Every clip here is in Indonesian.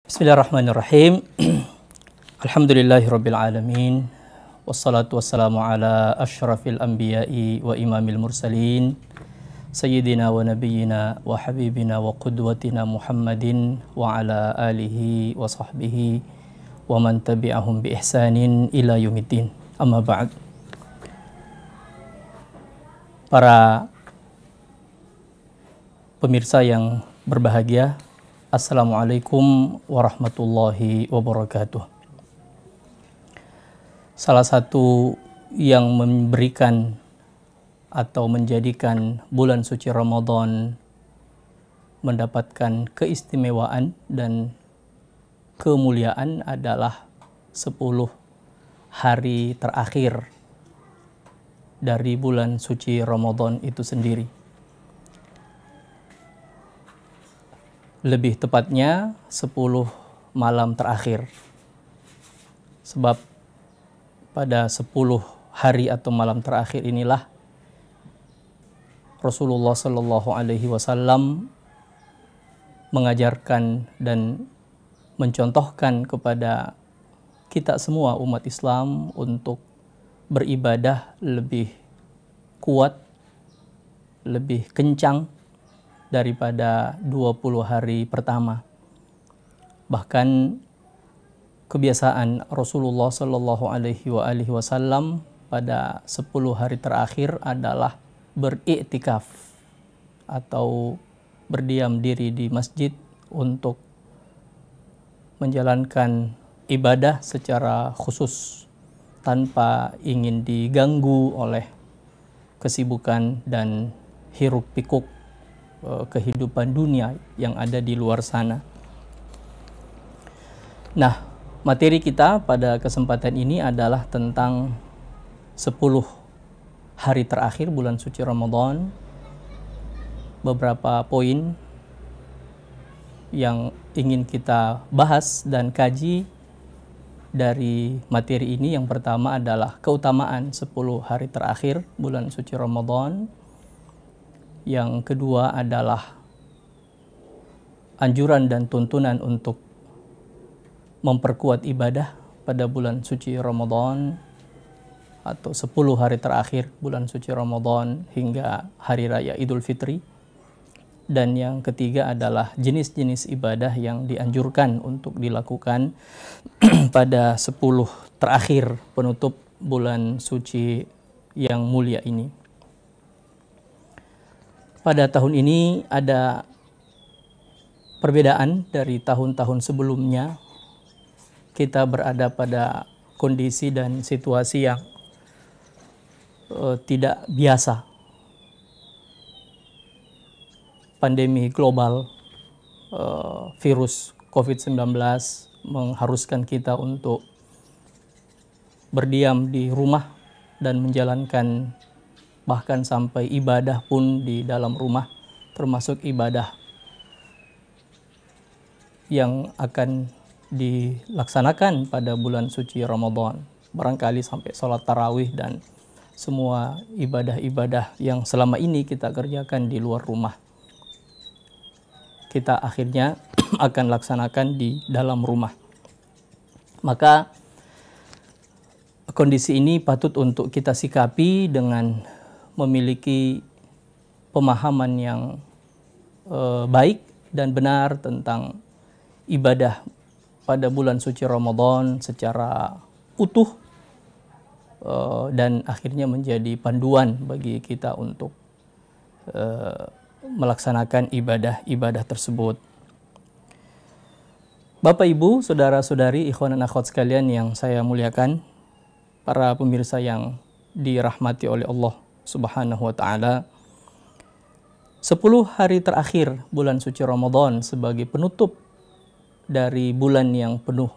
Bismillahirrahmanirrahim. Alhamdulillahirabbil alamin. Wassalatu wassalamu ala asyrafil anbiya'i wa imamil mursalin. Sayyidina wa nabiyyina wa habibina wa qudwatina Muhammadin wa ala alihi wa sahbihi wa man tabi'ahum bi ihsanin ila yaumiddin. Amma ba'd. Para pemirsa yang berbahagia, Assalamualaikum warahmatullahi wabarakatuh. Salah satu yang memberikan atau menjadikan bulan suci Ramadan mendapatkan keistimewaan dan kemuliaan adalah 10 hari terakhir dari bulan suci Ramadan itu sendiri. Lebih tepatnya 10 malam terakhir. Sebab pada 10 hari atau malam terakhir inilah Rasulullah Shallallahu Alaihi Wasallam mengajarkan dan mencontohkan kepada kita semua umat Islam untuk beribadah lebih kuat, lebih kencang daripada 20 hari pertama. Bahkan kebiasaan Rasulullah Shallallahu Alaihi Wasallam pada 10 hari terakhir adalah beriktikaf atau berdiam diri di masjid untuk menjalankan ibadah secara khusus tanpa ingin diganggu oleh kesibukan dan hiruk pikuk kehidupan dunia yang ada di luar sana. Nah, materi kita pada kesempatan ini adalah tentang 10 hari terakhir bulan suci Ramadan. Beberapa poin yang ingin kita bahas dan kaji dari materi ini. Yang pertama adalah keutamaan 10 hari terakhir bulan suci Ramadan. Yang kedua adalah anjuran dan tuntunan untuk memperkuat ibadah pada bulan suci Ramadan atau 10 hari terakhir bulan suci Ramadan hingga hari raya Idul Fitri. Dan yang ketiga adalah jenis-jenis ibadah yang dianjurkan untuk dilakukan pada 10 terakhir penutup bulan suci yang mulia ini. Pada tahun ini ada perbedaan dari tahun-tahun sebelumnya. Kita berada pada kondisi dan situasi yang tidak biasa. Pandemi global, virus COVID-19 mengharuskan kita untuk berdiam di rumah dan menjalankan bahkan sampai ibadah pun di dalam rumah, termasuk ibadah yang akan dilaksanakan pada bulan suci Ramadan. Barangkali sampai sholat tarawih dan semua ibadah-ibadah yang selama ini kita kerjakan di luar rumah, kita akhirnya akan laksanakan di dalam rumah. Maka kondisi ini patut untuk kita sikapi dengan memiliki pemahaman yang baik dan benar tentang ibadah pada bulan suci Ramadan secara utuh dan akhirnya menjadi panduan bagi kita untuk melaksanakan ibadah-ibadah tersebut. Bapak, Ibu, saudara-saudari, ikhwan dan akhwat sekalian yang saya muliakan, para pemirsa yang dirahmati oleh Allah Subhanahu wa ta'ala, 10 hari terakhir bulan suci Ramadan sebagai penutup dari bulan yang penuh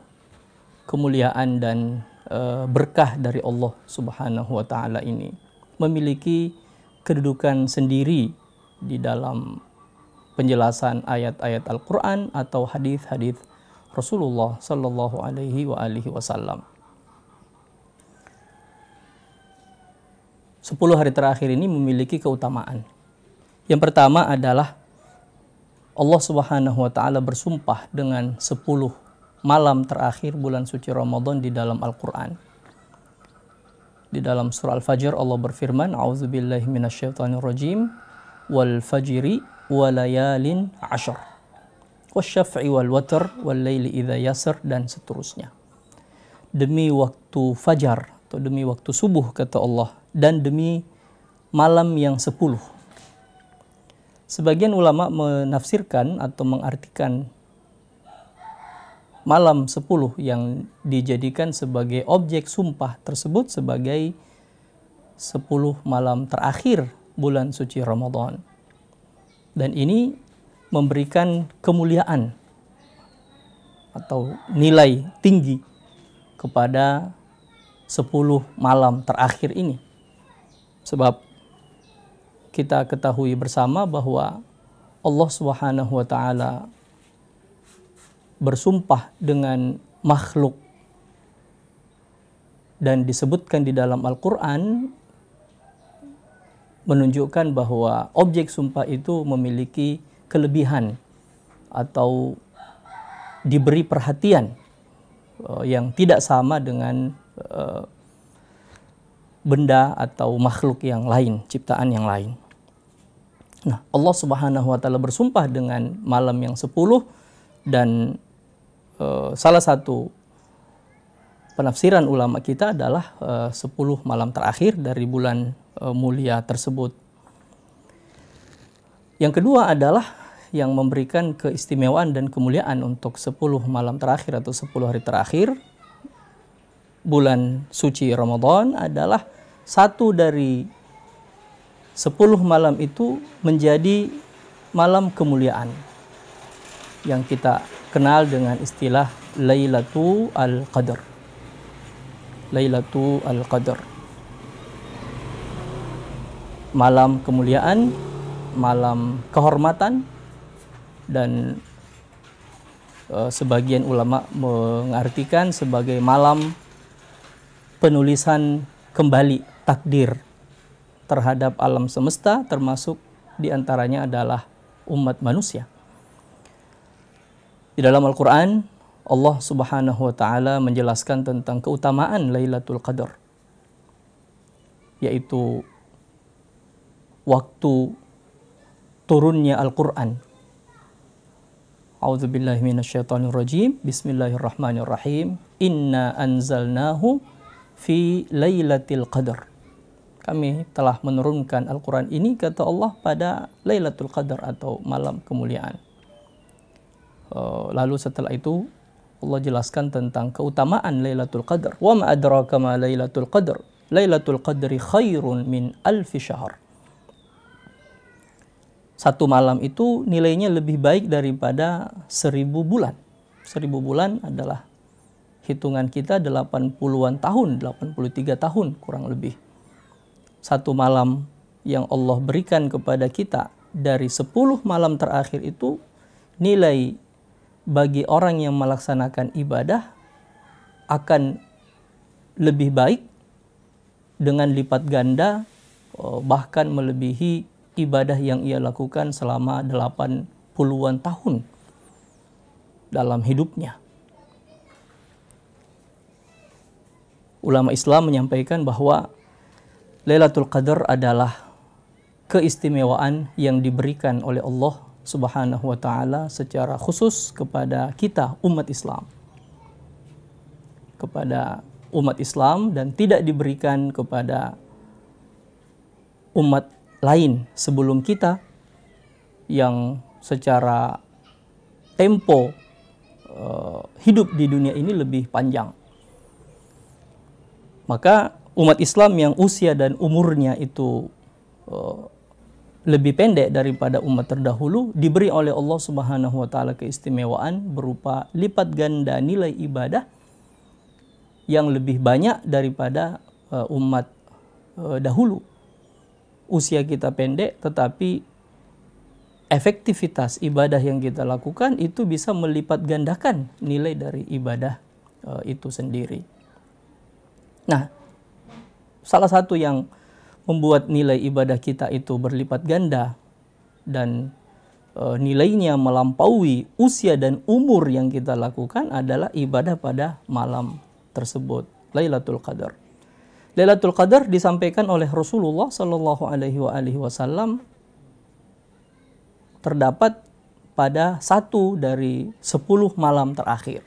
kemuliaan dan berkah dari Allah Subhanahu wa ta'ala ini memiliki kedudukan sendiri di dalam penjelasan ayat-ayat Al-Quran atau hadis-hadis Rasulullah Sallallahu Alaihi Wasallam. 10 hari terakhir ini memiliki keutamaan. Yang pertama adalah Allah Subhanahu wa taala bersumpah dengan 10 malam terakhir bulan suci Ramadan di dalam Al-Qur'an. Di dalam surah Al-Fajr Allah berfirman, "A'udzubillahi minasyaitonirrajim, wal fajri wa layalin 'ashr. Wasyaf'i wal watr wal laili idza yasr," dan seterusnya. Demi waktu fajar atau demi waktu subuh kata Allah, dan demi malam yang 10. Sebagian ulama menafsirkan atau mengartikan malam 10 yang dijadikan sebagai objek sumpah tersebut sebagai 10 malam terakhir bulan suci Ramadan. Dan ini memberikan kemuliaan atau nilai tinggi kepada 10 malam terakhir ini. Sebab kita ketahui bersama bahwa Allah Subhanahu wa taala bersumpah dengan makhluk dan disebutkan di dalam Al-Qur'an menunjukkan bahwa objek sumpah itu memiliki kelebihan atau diberi perhatian yang tidak sama dengan benda atau makhluk yang lain, ciptaan yang lain. Nah, Allah Subhanahu wa taala bersumpah dengan malam yang 10 dan salah satu penafsiran ulama kita adalah 10 malam terakhir dari bulan mulia tersebut. Yang kedua adalah yang memberikan keistimewaan dan kemuliaan untuk 10 malam terakhir atau 10 hari terakhir bulan suci Ramadan adalah satu dari 10 malam itu menjadi malam kemuliaan yang kita kenal dengan istilah Lailatul Qadar. Lailatul Qadar. Malam kemuliaan, malam kehormatan, dan sebagian ulama mengartikan sebagai malam penulisan kembali takdir terhadap alam semesta, termasuk diantaranya adalah umat manusia. Di dalam Al-Quran, Allah Subhanahu wa taala menjelaskan tentang keutamaan Lailatul Qadar, yaitu waktu turunnya Al-Quran. A'udzubillahi minasyaitonirrajim. Bismillahirrahmanirrahim. Inna anzalnahu fi Lailatul Qadar. Kami telah menurunkan Al-Quran ini, kata Allah, pada Lailatul Qadar atau malam kemuliaan. Lalu setelah itu Allah jelaskan tentang keutamaan Lailatul Qadar. Wa ma adraka ma Lailatul Qadar. Lailatul Qadri khairun min alfi syahr. Satu malam itu nilainya lebih baik daripada 1000 bulan. 1000 bulan adalah hitungan kita 80-an tahun, 83 tahun kurang lebih. Satu malam yang Allah berikan kepada kita dari 10 malam terakhir itu, nilai bagi orang yang melaksanakan ibadah akan lebih baik dengan lipat ganda, bahkan melebihi ibadah yang ia lakukan selama 80-an tahun dalam hidupnya. Ulama Islam menyampaikan bahwa Lailatul Qadar adalah keistimewaan yang diberikan oleh Allah Subhanahu wa taala secara khusus kepada kita umat Islam. Kepada umat Islam, dan tidak diberikan kepada umat lain sebelum kita yang secara tempo hidup di dunia ini lebih panjang. Maka umat Islam yang usia dan umurnya itu lebih pendek daripada umat terdahulu diberi oleh Allah Subhanahu wa taala keistimewaan berupa lipat ganda nilai ibadah yang lebih banyak daripada umat dahulu. Usia kita pendek, tetapi efektivitas ibadah yang kita lakukan itu bisa melipat gandakan nilai dari ibadah itu sendiri. Nah, salah satu yang membuat nilai ibadah kita itu berlipat ganda dan nilainya melampaui usia dan umur yang kita lakukan adalah ibadah pada malam tersebut, Lailatul Qadar. Lailatul Qadar disampaikan oleh Rasulullah Shallallahu Alaihi Wasallam terdapat pada 1 dari 10 malam terakhir.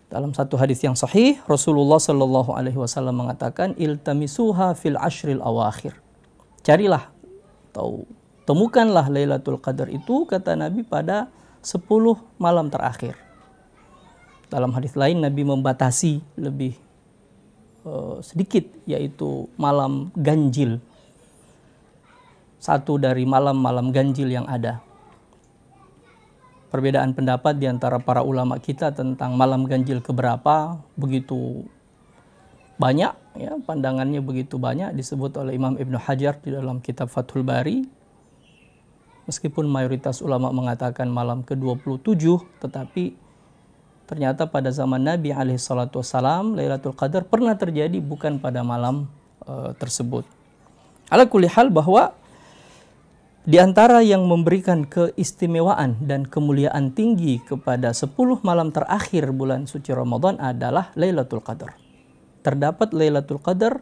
Dalam satu hadis yang sahih, Rasulullah Shallallahu Alaihi Wasallam mengatakan, iltamisuha fil ashril awakhir. Carilah atau temukanlah Lailatul Qadar itu, kata Nabi, pada 10 malam terakhir. Dalam hadis lain Nabi membatasi lebih sedikit, yaitu malam ganjil. 1 dari malam-malam ganjil yang ada. Perbedaan pendapat di antara para ulama kita tentang malam ganjil keberapa begitu banyak, ya, pandangannya begitu banyak, disebut oleh Imam Ibnu Hajar di dalam kitab Fathul Bari. Meskipun mayoritas ulama mengatakan malam ke-27, tetapi ternyata pada zaman Nabi SAW Lailatul Qadar pernah terjadi bukan pada malam tersebut. Ala kulli hal, bahwa di antara yang memberikan keistimewaan dan kemuliaan tinggi kepada 10 malam terakhir bulan suci Ramadan adalah Lailatul Qadar. Terdapat Lailatul Qadar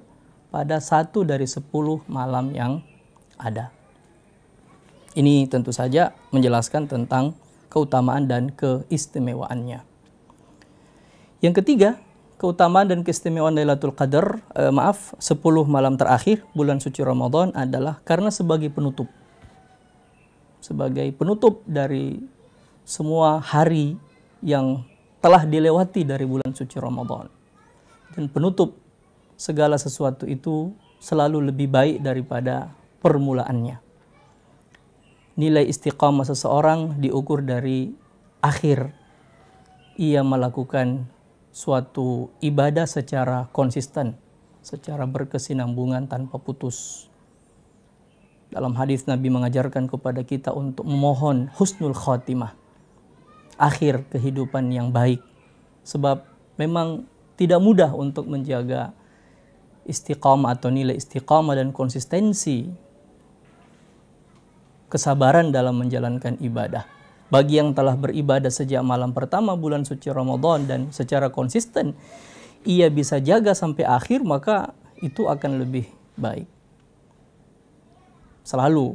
pada 1 dari 10 malam yang ada. Ini tentu saja menjelaskan tentang keutamaan dan keistimewaannya. Yang ketiga, keutamaan dan keistimewaan Lailatul Qadar, 10 malam terakhir bulan suci Ramadan adalah karena sebagai penutup dari semua hari yang telah dilewati dari bulan suci Ramadan. Dan penutup segala sesuatu itu selalu lebih baik daripada permulaannya. Nilai istiqamah seseorang diukur dari akhir ia melakukan suatu ibadah secara konsisten, secara berkesinambungan tanpa putus. Dalam hadis Nabi mengajarkan kepada kita untuk memohon husnul khotimah, akhir kehidupan yang baik. Sebab memang tidak mudah untuk menjaga istiqamah atau nilai istiqamah dan konsistensi kesabaran dalam menjalankan ibadah. Bagi yang telah beribadah sejak malam pertama bulan suci Ramadan dan secara konsisten ia bisa jaga sampai akhir, maka itu akan lebih baik. Selalu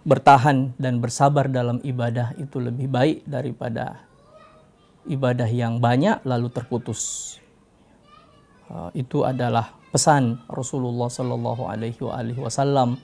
bertahan dan bersabar dalam ibadah itu lebih baik daripada ibadah yang banyak lalu terputus. Itu adalah pesan Rasulullah Shallallahu Alaihi Wasallam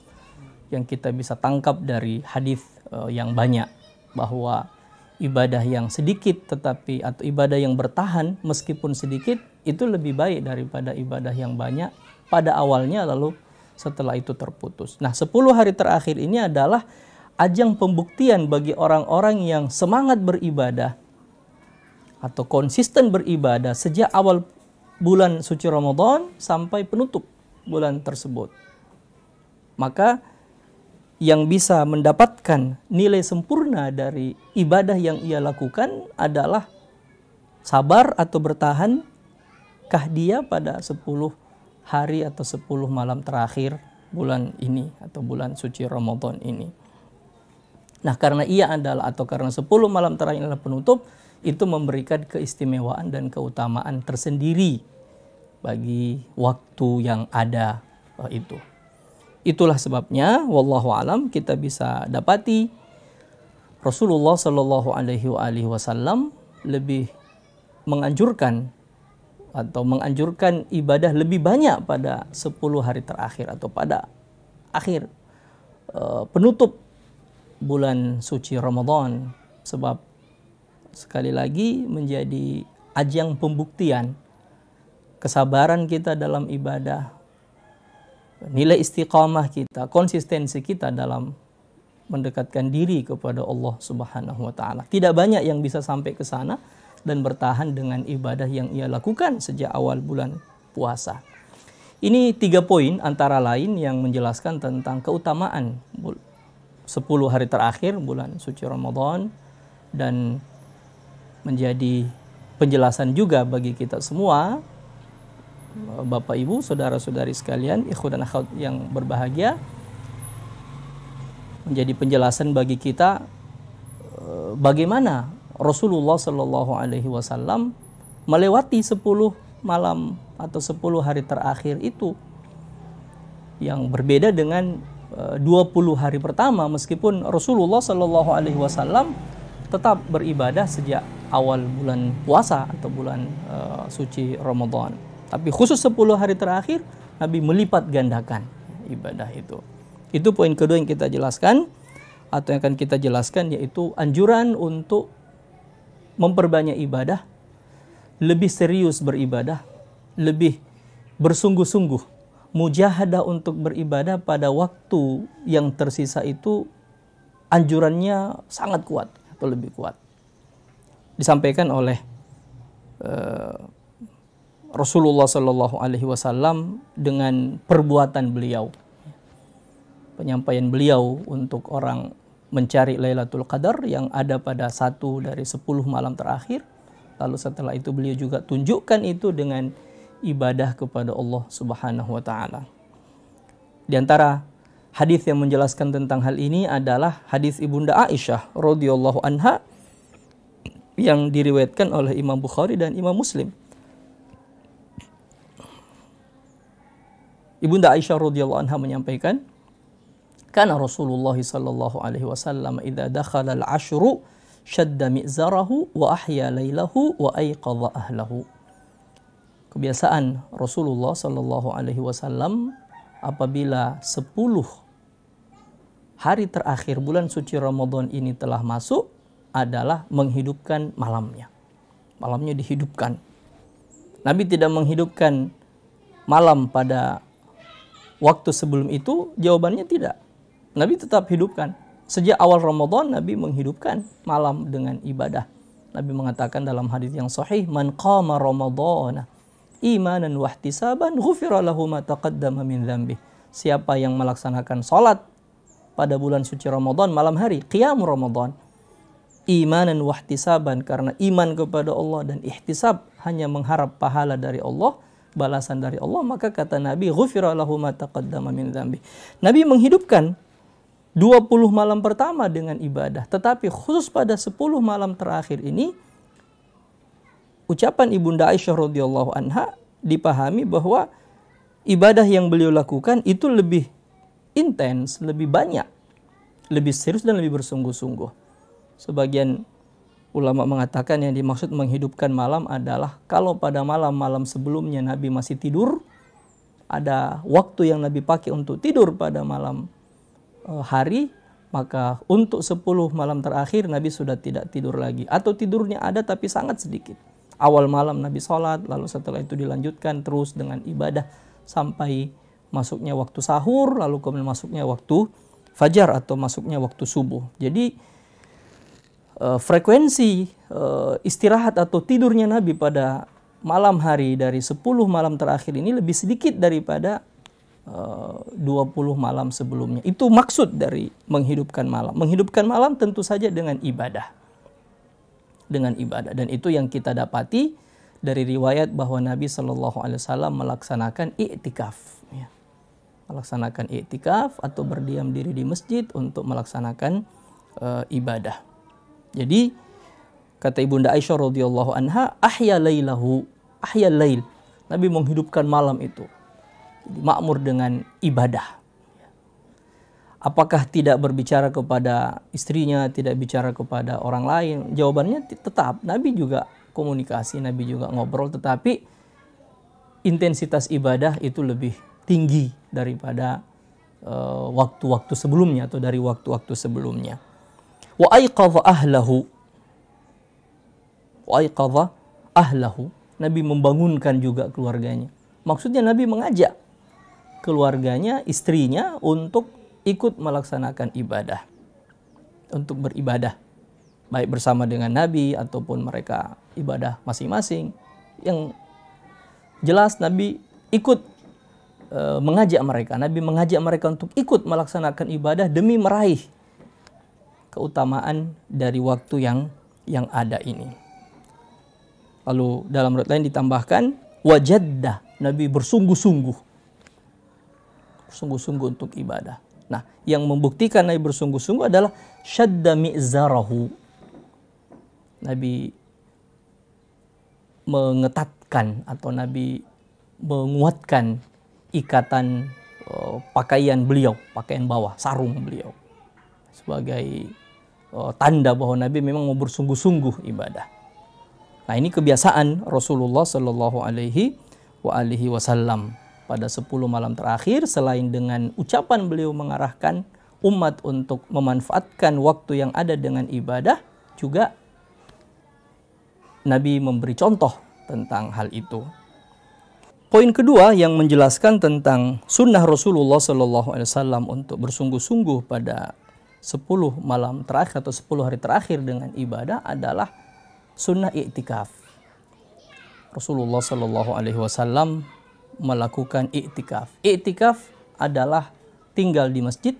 yang kita bisa tangkap dari hadis yang banyak, bahwa ibadah yang sedikit tetapi atau ibadah yang bertahan meskipun sedikit itu lebih baik daripada ibadah yang banyak pada awalnya lalu setelah itu terputus. Nah, 10 hari terakhir ini adalah ajang pembuktian bagi orang-orang yang semangat beribadah atau konsisten beribadah sejak awal bulan suci Ramadan sampai penutup bulan tersebut. Maka yang bisa mendapatkan nilai sempurna dari ibadah yang ia lakukan adalah sabar atau bertahankah dia pada 10 hari atau 10 malam terakhir bulan ini atau bulan suci Ramadan ini. Nah, karena ia adalah atau karena 10 malam terakhir adalah penutup, itu memberikan keistimewaan dan keutamaan tersendiri bagi waktu yang ada itu. Itulah sebabnya wallahu alam kita bisa dapati Rasulullah Shallallahu Alaihi Wasallam lebih menganjurkan ibadah lebih banyak pada 10 hari terakhir atau pada akhir penutup bulan suci Ramadan, sebab sekali lagi menjadi ajang pembuktian kesabaran kita dalam ibadah, nilai istiqamah kita, konsistensi kita dalam mendekatkan diri kepada Allah Subhanahu wa taala. Tidak banyak yang bisa sampai ke sana dan bertahan dengan ibadah yang ia lakukan sejak awal bulan puasa. Ini 3 poin antara lain yang menjelaskan tentang keutamaan 10 hari terakhir bulan suci Ramadan dan menjadi penjelasan juga bagi kita semua, Bapak Ibu, saudara-saudari sekalian, ikhwan dan akhwat yang berbahagia, menjadi penjelasan bagi kita bagaimana Rasulullah Shallallahu Alaihi Wasallam melewati 10 malam atau 10 hari terakhir itu, yang berbeda dengan 20 hari pertama, meskipun Rasulullah Shallallahu Alaihi Wasallam tetap beribadah sejak awal bulan puasa atau bulan suci Ramadan. Tapi khusus 10 hari terakhir Nabi melipat gandakan ibadah itu. Itu poin kedua yang kita jelaskan atau yang akan kita jelaskan, yaitu anjuran untuk memperbanyak ibadah, lebih serius beribadah, lebih bersungguh-sungguh, mujahadah untuk beribadah pada waktu yang tersisa itu anjurannya sangat kuat atau lebih kuat. Disampaikan oleh Rasulullah Shallallahu Alaihi Wasallam dengan perbuatan beliau, penyampaian beliau untuk orang mencari Lailatul Qadar yang ada pada 1 dari 10 malam terakhir. Lalu setelah itu beliau juga tunjukkan itu dengan ibadah kepada Allah Subhanahu wa taala. Di antara hadis yang menjelaskan tentang hal ini adalah hadis Ibunda Aisyah radhiyallahu anha yang diriwayatkan oleh Imam Bukhari dan Imam Muslim. Ibunda Aisyah radhiyallahu anha menyampaikan, kana Rasulullah sallallahu alaihi wasallam idza dakhala al-ashru syadda mi'zarahu wa ahya lailahu wa ayqadha ahlahu. Kebiasaan Rasulullah sallallahu alaihi wasallam apabila 10 hari terakhir bulan suci Ramadan ini telah masuk adalah menghidupkan malamnya. Malamnya dihidupkan. Nabi tidak menghidupkan malam pada waktu sebelum itu, jawabannya tidak. Nabi tetap hidupkan. Sejak awal Ramadan Nabi menghidupkan malam dengan ibadah. Nabi mengatakan dalam hadis yang sahih, man qama ramadhana imanan wa ihtisaban ghufira lahu ma taqaddama min dzambi. Siapa yang melaksanakan salat pada bulan suci Ramadan malam hari, qiyam Ramadan, imanan wa ihtisaban, karena iman kepada Allah dan ihtisab hanya mengharap pahala dari Allah, balasan dari Allah, maka kata Nabi, ghufira lahu ma taqaddama min dzambi. Nabi menghidupkan 20 malam pertama dengan ibadah, tetapi khusus pada 10 malam terakhir ini, ucapan Ibunda Aisyah radhiyallahu anha dipahami bahwa ibadah yang beliau lakukan itu lebih intens, lebih banyak, lebih serius dan lebih bersungguh-sungguh. Sebagian ulama mengatakan yang dimaksud menghidupkan malam adalah kalau pada malam-malam sebelumnya Nabi masih tidur, ada waktu yang Nabi pakai untuk tidur pada malam hari, maka untuk 10 malam terakhir Nabi sudah tidak tidur lagi, atau tidurnya ada tapi sangat sedikit. Awal malam Nabi sholat, lalu setelah itu dilanjutkan terus dengan ibadah sampai masuknya waktu sahur, lalu kemudian masuknya waktu fajar atau masuknya waktu subuh. Jadi frekuensi istirahat atau tidurnya Nabi pada malam hari dari 10 malam terakhir ini lebih sedikit daripada 20 malam sebelumnya. Itu maksud dari menghidupkan malam. Menghidupkan malam tentu saja dengan ibadah. Dengan ibadah. Dan itu yang kita dapati dari riwayat bahwa Nabi SAW melaksanakan i'tikaf. Ya. Melaksanakan i'tikaf atau berdiam diri di masjid untuk melaksanakan ibadah. Jadi kata Ibunda Aisyah radhiyallahu anha, ahya lailahu, ahya lail. Nabi menghidupkan malam itu. Makmur dengan ibadah. Apakah tidak berbicara kepada istrinya, tidak bicara kepada orang lain? Jawabannya tetap. Nabi juga komunikasi, Nabi juga ngobrol, tetapi intensitas ibadah itu lebih tinggi daripada waktu-waktu sebelumnya atau dari waktu-waktu sebelumnya. Wa ayqadha ahlahu. Wa ayqadha ahlahu. Nabi membangunkan juga keluarganya. Maksudnya Nabi mengajak keluarganya, istrinya untuk ikut melaksanakan ibadah, untuk beribadah, baik bersama dengan Nabi ataupun mereka ibadah masing-masing. Yang jelas Nabi ikut mengajak mereka. Nabi mengajak mereka untuk ikut melaksanakan ibadah demi meraih keutamaan dari waktu yang ada ini. Lalu dalam riwayat lain ditambahkan wajaddah, Nabi bersungguh-sungguh untuk ibadah. Nah, yang membuktikan Nabi bersungguh-sungguh adalah syadda mi'zarahu. Nabi mengetatkan atau Nabi menguatkan ikatan pakaian beliau, pakaian bawah, sarung beliau, sebagai tanda bahwa Nabi memang mau bersungguh-sungguh ibadah. Nah, ini kebiasaan Rasulullah Shallallahu Alaihi Wasallam pada 10 malam terakhir. Selain dengan ucapan beliau mengarahkan umat untuk memanfaatkan waktu yang ada dengan ibadah, juga Nabi memberi contoh tentang hal itu. Poin kedua yang menjelaskan tentang sunnah Rasulullah Shallallahu Alaihi Wasallam untuk bersungguh-sungguh pada 10 malam terakhir atau 10 hari terakhir dengan ibadah adalah sunnah i'tikaf. Rasulullah Shallallahu Alaihi Wasallam melakukan i'tikaf. I'tikaf adalah tinggal di masjid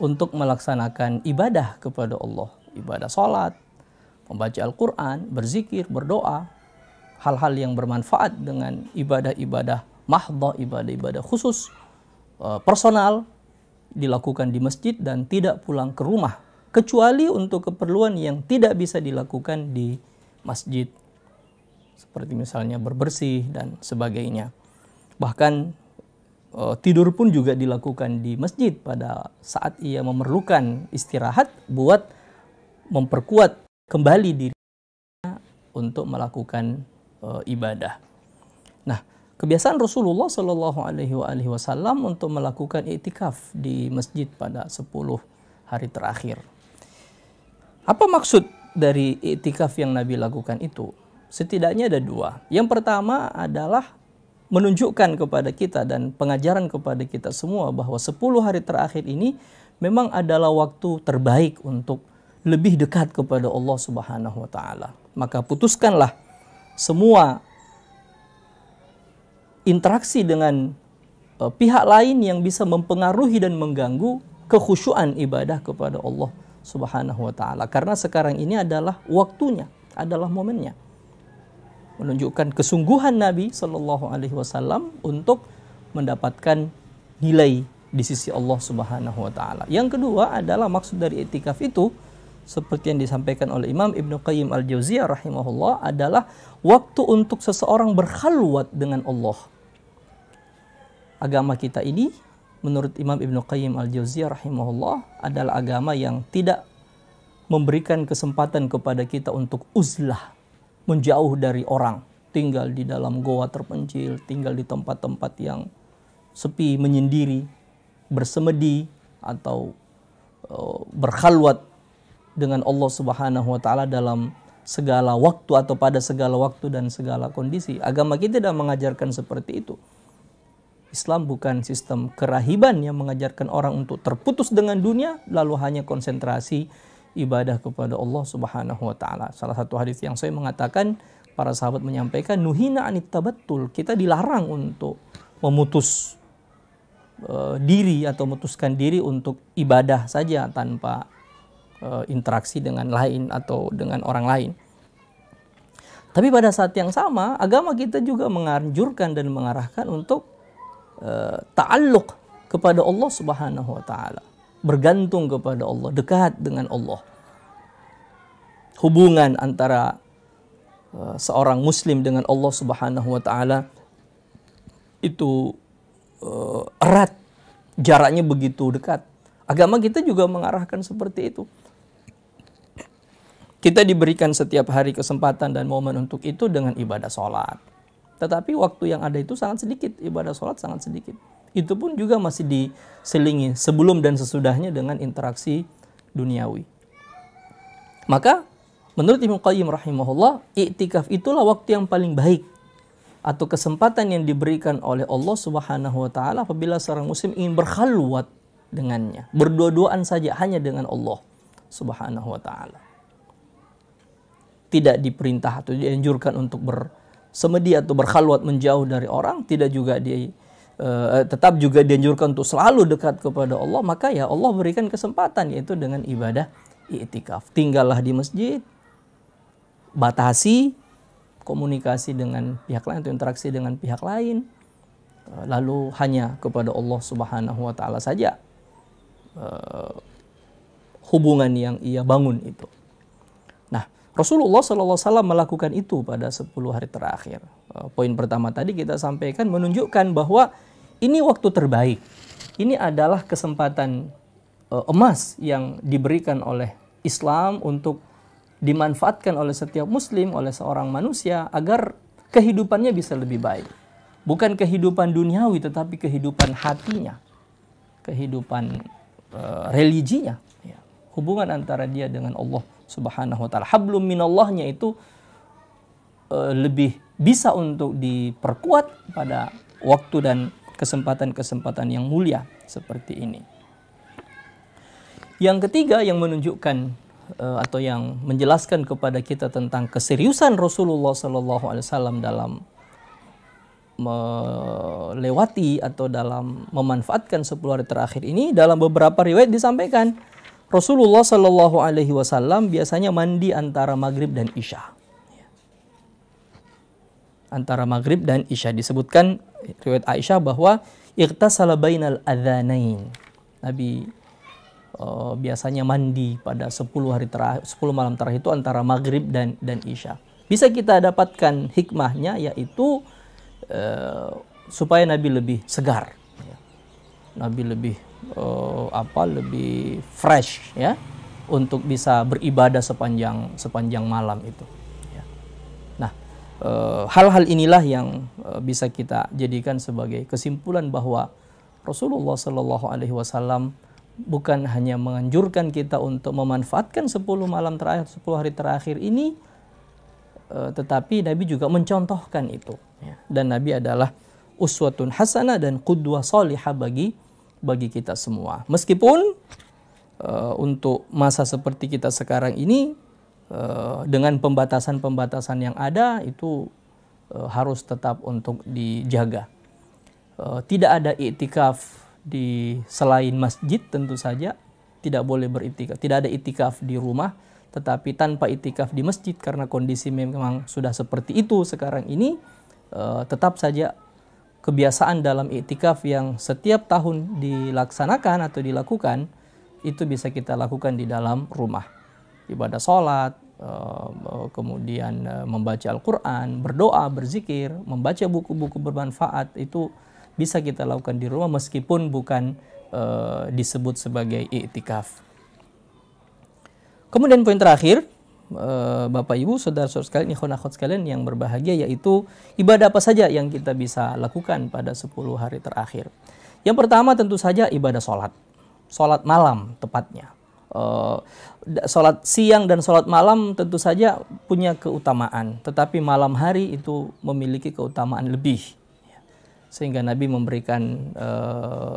untuk melaksanakan ibadah kepada Allah, ibadah salat, membaca Al-Quran, berzikir, berdoa, hal-hal yang bermanfaat dengan ibadah-ibadah mahdhah, ibadah-ibadah khusus, personal, dilakukan di masjid dan tidak pulang ke rumah, kecuali untuk keperluan yang tidak bisa dilakukan di masjid, seperti misalnya berbersih dan sebagainya. Bahkan tidur pun juga dilakukan di masjid pada saat ia memerlukan istirahat buat memperkuat kembali dirinya untuk melakukan ibadah. Nah, kebiasaan Rasulullah Shallallahu Alaihi Wasallam untuk melakukan i'tikaf di masjid pada 10 hari terakhir. Apa maksud dari i'tikaf yang Nabi lakukan itu? Setidaknya ada dua. Yang pertama adalah menunjukkan kepada kita dan pengajaran kepada kita semua bahwa 10 hari terakhir ini memang adalah waktu terbaik untuk lebih dekat kepada Allah Subhanahu wa taala. Maka putuskanlah semua interaksi dengan pihak lain yang bisa mempengaruhi dan mengganggu kekhusyuan ibadah kepada Allah Subhanahu wa taala. Karena sekarang ini adalah waktunya, adalah momennya. Menunjukkan kesungguhan Nabi Shallallahu Alaihi Wasallam untuk mendapatkan nilai di sisi Allah Subhanahu Wa Taala. Yang kedua adalah maksud dari i'tikaf itu, seperti yang disampaikan oleh Imam Ibnu Qayyim Al-Jauziyah rahimahullah, adalah waktu untuk seseorang berkhalwat dengan Allah. Agama kita ini, menurut Imam Ibnu Qayyim Al-Jauziyah rahimahullah, adalah agama yang tidak memberikan kesempatan kepada kita untuk uzlah, menjauh dari orang, tinggal di dalam goa terpencil, tinggal di tempat-tempat yang sepi, menyendiri, bersemedi, atau berkhalwat dengan Allah Subhanahu wa taala dalam segala waktu atau pada segala waktu dan segala kondisi. Agama kita tidak mengajarkan seperti itu. Islam bukan sistem kerahiban yang mengajarkan orang untuk terputus dengan dunia lalu hanya konsentrasi ibadah kepada Allah Subhanahu wa taala. Salah satu hadis yang saya mengatakan, para sahabat menyampaikan, nuhina anit tabattul, kita dilarang untuk memutus diri atau memutuskan diri untuk ibadah saja tanpa interaksi dengan lain atau dengan orang lain. Tapi pada saat yang sama, agama kita juga menganjurkan dan mengarahkan untuk ta'alluq kepada Allah Subhanahu wa taala. Bergantung kepada Allah, dekat dengan Allah. Hubungan antara seorang muslim dengan Allah Subhanahu wa taala itu erat, jaraknya begitu dekat. Agama kita juga mengarahkan seperti itu. Kita diberikan setiap hari kesempatan dan momen untuk itu dengan ibadah sholat. Tetapi waktu yang ada itu sangat sedikit, ibadah sholat sangat sedikit. Itu pun juga masih diselingi sebelum dan sesudahnya dengan interaksi duniawi. Maka menurut Ibnu Qayyim rahimahullah, i'tikaf itulah waktu yang paling baik atau kesempatan yang diberikan oleh Allah Subhanahu wa taala apabila seorang muslim ingin berkhalwat dengannya, berdua-duaan saja hanya dengan Allah Subhanahu wa taala. Tidak diperintah atau dianjurkan untuk bersemedi atau berkhalwat menjauh dari orang, tidak juga tetap juga dianjurkan untuk selalu dekat kepada Allah. Maka ya Allah berikan kesempatan, yaitu dengan ibadah i'tikaf. Tinggallah di masjid, batasi komunikasi dengan pihak lain atau interaksi dengan pihak lain, lalu hanya kepada Allah Subhanahu wa taala saja. hubungan yang ia bangun itu. Nah, Rasulullah SAW melakukan itu pada 10 hari terakhir. Poin pertama tadi kita sampaikan menunjukkan bahwa ini waktu terbaik. Ini adalah kesempatan emas yang diberikan oleh Islam untuk dimanfaatkan oleh setiap muslim, oleh seorang manusia agar kehidupannya bisa lebih baik. Bukan kehidupan duniawi tetapi kehidupan hatinya, kehidupan religinya, ya. Hubungan antara dia dengan Allah Subhanahu wa taala. Hablum minallahnya itu lebih bisa untuk diperkuat pada waktu dan kesempatan-kesempatan yang mulia seperti ini. Yang ketiga yang menunjukkan atau yang menjelaskan kepada kita tentang keseriusan Rasulullah SAW dalam melewati atau dalam memanfaatkan 10 hari terakhir ini, dalam beberapa riwayat disampaikan Rasulullah SAW biasanya mandi antara maghrib dan isya. Antara maghrib dan isya, disebutkan riwayat Aisyah bahwa ightasala bainal adzanain. Nabi biasanya mandi pada 10 malam terakhir itu antara maghrib dan isya. Bisa kita dapatkan hikmahnya, yaitu supaya Nabi lebih segar, ya. Nabi lebih lebih fresh, ya, untuk bisa beribadah sepanjang malam itu, ya. Nah, hal-hal inilah yang bisa kita jadikan sebagai kesimpulan bahwa Rasulullah SAW bukan hanya menganjurkan kita untuk memanfaatkan 10 hari terakhir ini, tetapi Nabi juga mencontohkan itu, ya. Dan Nabi adalah uswatun hasanah dan qudwah salihah bagi kita semua. Meskipun untuk masa seperti kita sekarang ini, dengan pembatasan-pembatasan yang ada itu harus tetap untuk dijaga. Tidak ada iktikaf di selain masjid, tentu saja tidak boleh beriktikaf. Tidak ada iktikaf di rumah, tetapi tanpa iktikaf di masjid karena kondisi memang sudah seperti itu sekarang ini. Tetap saja kebiasaan dalam iktikaf yang setiap tahun dilaksanakan atau dilakukan itu bisa kita lakukan di dalam rumah. Ibadah sholat, kemudian membaca Al-Quran, berdoa, berzikir, membaca buku-buku bermanfaat, itu bisa kita lakukan di rumah meskipun bukan disebut sebagai iktikaf. Kemudian poin terakhir, Bapak Ibu, saudara-saudara sekalian, ikhwan akhwat sekalian yang berbahagia, yaitu ibadah apa saja yang kita bisa lakukan pada 10 hari terakhir. Yang pertama tentu saja ibadah sholat malam tepatnya. Sholat siang dan sholat malam tentu saja punya keutamaan, tetapi malam hari itu memiliki keutamaan lebih, sehingga Nabi memberikan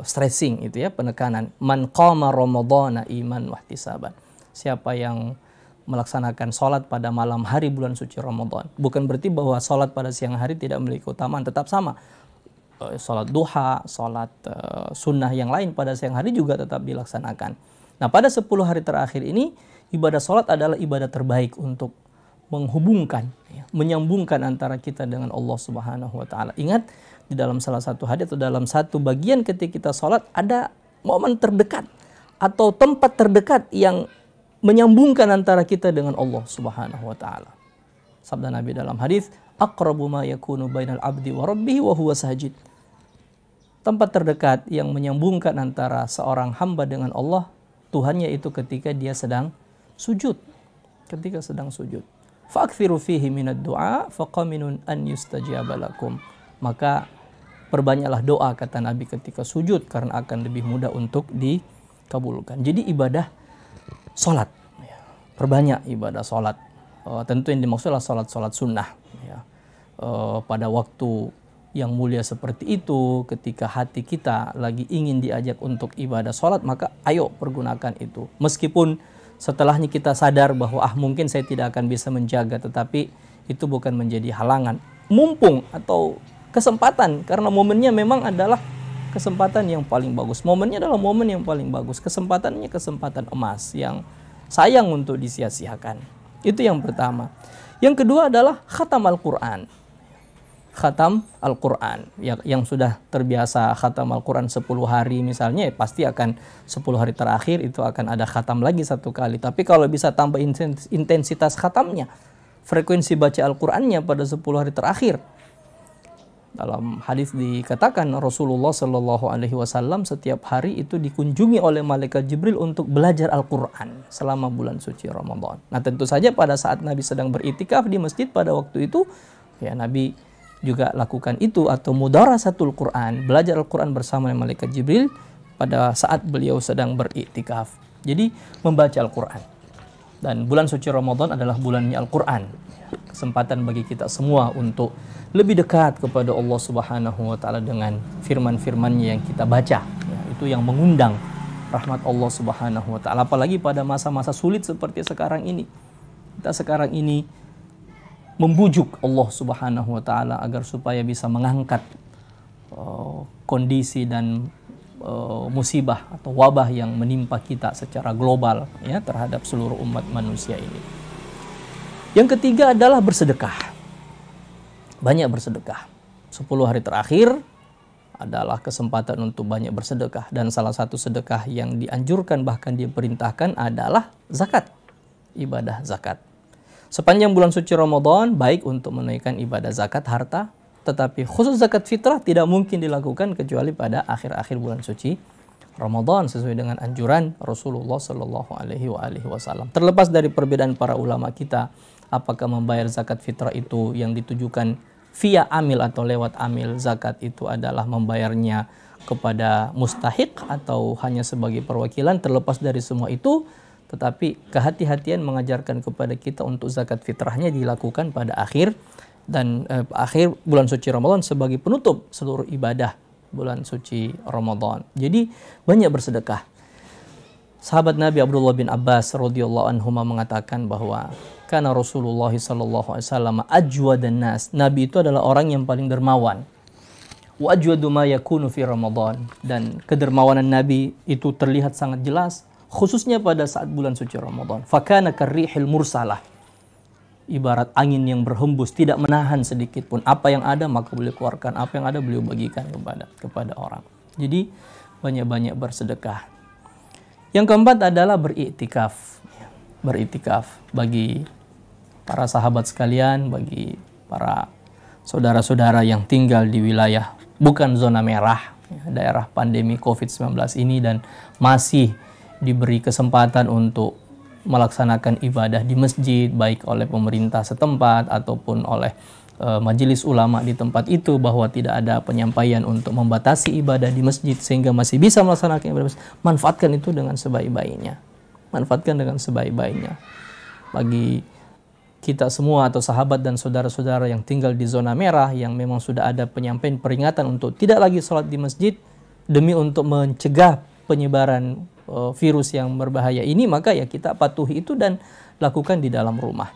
stressing itu, ya, penekanan, man qama ramadhana iman wahtisaban. Siapa yang melaksanakan sholat pada malam hari bulan suci Ramadan, bukan berarti bahwa sholat pada siang hari tidak memiliki keutamaan, tetap sama. Sholat duha, sholat sunnah yang lain pada siang hari juga tetap dilaksanakan. Nah, pada 10 hari terakhir ini, ibadah sholat adalah ibadah terbaik untuk menghubungkan, ya, menyambungkan antara kita dengan Allah Subhanahu wa taala. Ingat, di dalam salah satu hadis atau dalam satu bagian ketika kita sholat, ada momen terdekat atau tempat terdekat yang menyambungkan antara kita dengan Allah Subhanahu wa taala. Sabda Nabi dalam hadis, aqrabu ma yakunu bainal abdi wa rabbih wa huwa sajid. Tempat terdekat yang menyambungkan antara seorang hamba dengan Allah, Tuhannya, itu ketika dia sedang sujud. Ketika sedang sujud. Fa'akthiru fihi minad du'a faqaminun an yustajaba lakum. Maka perbanyaklah doa, kata Nabi, ketika sujud, karena akan lebih mudah untuk dikabulkan. Jadi ibadah sholat, ya. Perbanyak ibadah sholat. Tentu yang dimaksud adalah sholat sunnah, ya. Pada waktu yang mulia seperti itu, ketika hati kita lagi ingin diajak untuk ibadah sholat, maka ayo pergunakan itu. Meskipun setelahnya kita sadar bahwa mungkin saya tidak akan bisa menjaga, tetapi itu bukan menjadi halangan. Mumpung atau kesempatan, karena momennya memang adalah kesempatan yang paling bagus. Momennya adalah momen yang paling bagus. Kesempatannya kesempatan emas yang sayang untuk disia-siakan. Itu yang pertama. Yang kedua adalah khatam Al-Quran. khatam Al-Quran. Yang sudah terbiasa khatam Al-Quran 10 hari misalnya, ya pasti akan 10 hari terakhir itu akan ada khatam lagi 1 kali. Tapi kalau bisa tambah intensitas khatamnya, frekuensi baca Al-Qurannya pada 10 hari terakhir. Dalam hadis dikatakan Rasulullah Shallallahu Alaihi Wasallam setiap hari itu dikunjungi oleh malaikat Jibril untuk belajar Al-Quran selama bulan suci Ramadan. Nah tentu saja pada saat Nabi sedang beritikaf di masjid pada waktu itu, ya Nabi juga lakukan itu, atau mudarasatul Quran, belajar Al-Quran bersama malaikat Jibril pada saat beliau sedang beritikaf. Jadi membaca Al-Quran. Dan bulan suci Ramadan adalah bulannya Al-Quran. Kesempatan bagi kita semua untuk lebih dekat kepada Allah Subhanahu wa taala dengan firman-firman-Nya yang kita baca. Ya, itu yang mengundang rahmat Allah Subhanahu wa taala, apalagi pada masa-masa sulit seperti sekarang ini. Kita sekarang ini membujuk Allah Subhanahu wa taala agar supaya bisa mengangkat kondisi dan musibah atau wabah yang menimpa kita secara global ya terhadap seluruh umat manusia ini. Yang ketiga adalah bersedekah. Banyak bersedekah. 10 hari terakhir adalah kesempatan untuk banyak bersedekah, dan salah satu sedekah yang dianjurkan bahkan diperintahkan adalah zakat. Ibadah zakat. Sepanjang bulan suci Ramadan baik untuk menunaikan ibadah zakat harta, tetapi khusus zakat fitrah tidak mungkin dilakukan kecuali pada akhir-akhir bulan suci Ramadan sesuai dengan anjuran Rasulullah Shallallahu Alaihi Wasallam. Terlepas dari perbedaan para ulama kita, apakah membayar zakat fitrah itu yang ditujukan via amil atau lewat amil zakat itu adalah membayarnya kepada mustahik atau hanya sebagai perwakilan, terlepas dari semua itu, tetapi kehati-hatian mengajarkan kepada kita untuk zakat fitrahnya dilakukan pada akhir bulan suci Ramadan sebagai penutup seluruh ibadah bulan suci Ramadan. Jadi banyak bersedekah. Sahabat Nabi Abdullah bin Abbas radhiyallahu anhu mengatakan bahwa karena Rasulullah sallallahu alaihi wasallam ajwadan nas. Nabi itu adalah orang yang paling dermawan. Wa ajwadu ma yakunu fi Ramadan, dan kedermawanan Nabi itu terlihat sangat jelas khususnya pada saat bulan suci Ramadan. Fakana karrihil mursalah. Ibarat angin yang berhembus, tidak menahan sedikit pun. Apa yang ada maka beliau keluarkan, apa yang ada beliau bagikan kepada orang. Jadi banyak-banyak bersedekah. Yang keempat adalah beriktikaf. Beriktikaf bagi para sahabat sekalian, bagi para saudara-saudara yang tinggal di wilayah bukan zona merah, daerah pandemi COVID-19 ini, dan masih diberi kesempatan untuk melaksanakan ibadah di masjid, baik oleh pemerintah setempat ataupun oleh majelis ulama di tempat itu, bahwa tidak ada penyampaian untuk membatasi ibadah di masjid sehingga masih bisa melaksanakan ibadah. Manfaatkan itu dengan sebaik-baiknya. Manfaatkan dengan sebaik-baiknya. Bagi kita semua atau sahabat dan saudara-saudara yang tinggal di zona merah, yang memang sudah ada penyampaian peringatan untuk tidak lagi sholat di masjid demi untuk mencegah penyebaran virus yang berbahaya ini, maka ya kita patuhi itu dan lakukan di dalam rumah.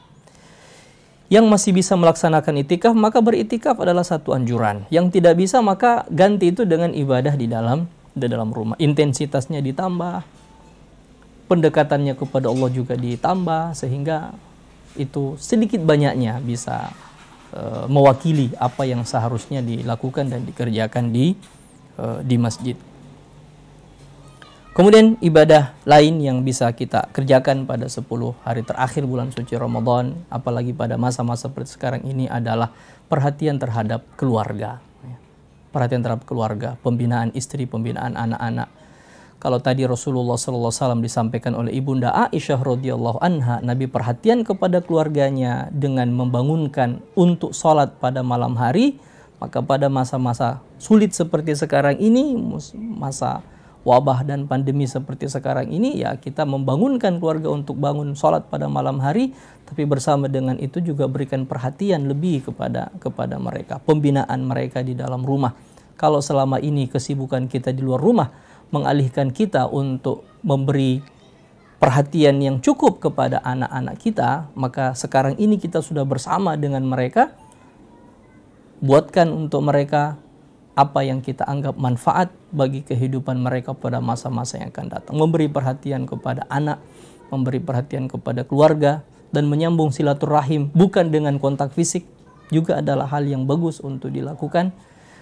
Yang masih bisa melaksanakan itikaf, maka beritikaf adalah satu anjuran. Yang tidak bisa, maka ganti itu dengan ibadah di dalam rumah. Intensitasnya ditambah, pendekatannya kepada Allah juga ditambah, sehingga itu sedikit banyaknya bisa mewakili apa yang seharusnya dilakukan dan dikerjakan di masjid. Kemudian ibadah lain yang bisa kita kerjakan pada 10 hari terakhir bulan suci Ramadan, apalagi pada masa-masa seperti sekarang ini, adalah perhatian terhadap keluarga. Perhatian terhadap keluarga, pembinaan istri, pembinaan anak-anak. Kalau tadi Rasulullah SAW disampaikan oleh Ibunda Aisyah radhiyallahu anha, Nabi perhatian kepada keluarganya dengan membangunkan untuk sholat pada malam hari, maka pada masa-masa sulit seperti sekarang ini, masa wabah dan pandemi seperti sekarang ini, ya kita membangunkan keluarga untuk bangun sholat pada malam hari, tapi bersama dengan itu juga berikan perhatian lebih kepada mereka, pembinaan mereka di dalam rumah. Kalau selama ini kesibukan kita di luar rumah mengalihkan kita untuk memberi perhatian yang cukup kepada anak-anak kita, maka sekarang ini kita sudah bersama dengan mereka, buatkan untuk mereka apa yang kita anggap manfaat bagi kehidupan mereka pada masa-masa yang akan datang. Memberi perhatian kepada anak, memberi perhatian kepada keluarga, dan menyambung silaturahim bukan dengan kontak fisik, juga adalah hal yang bagus untuk dilakukan.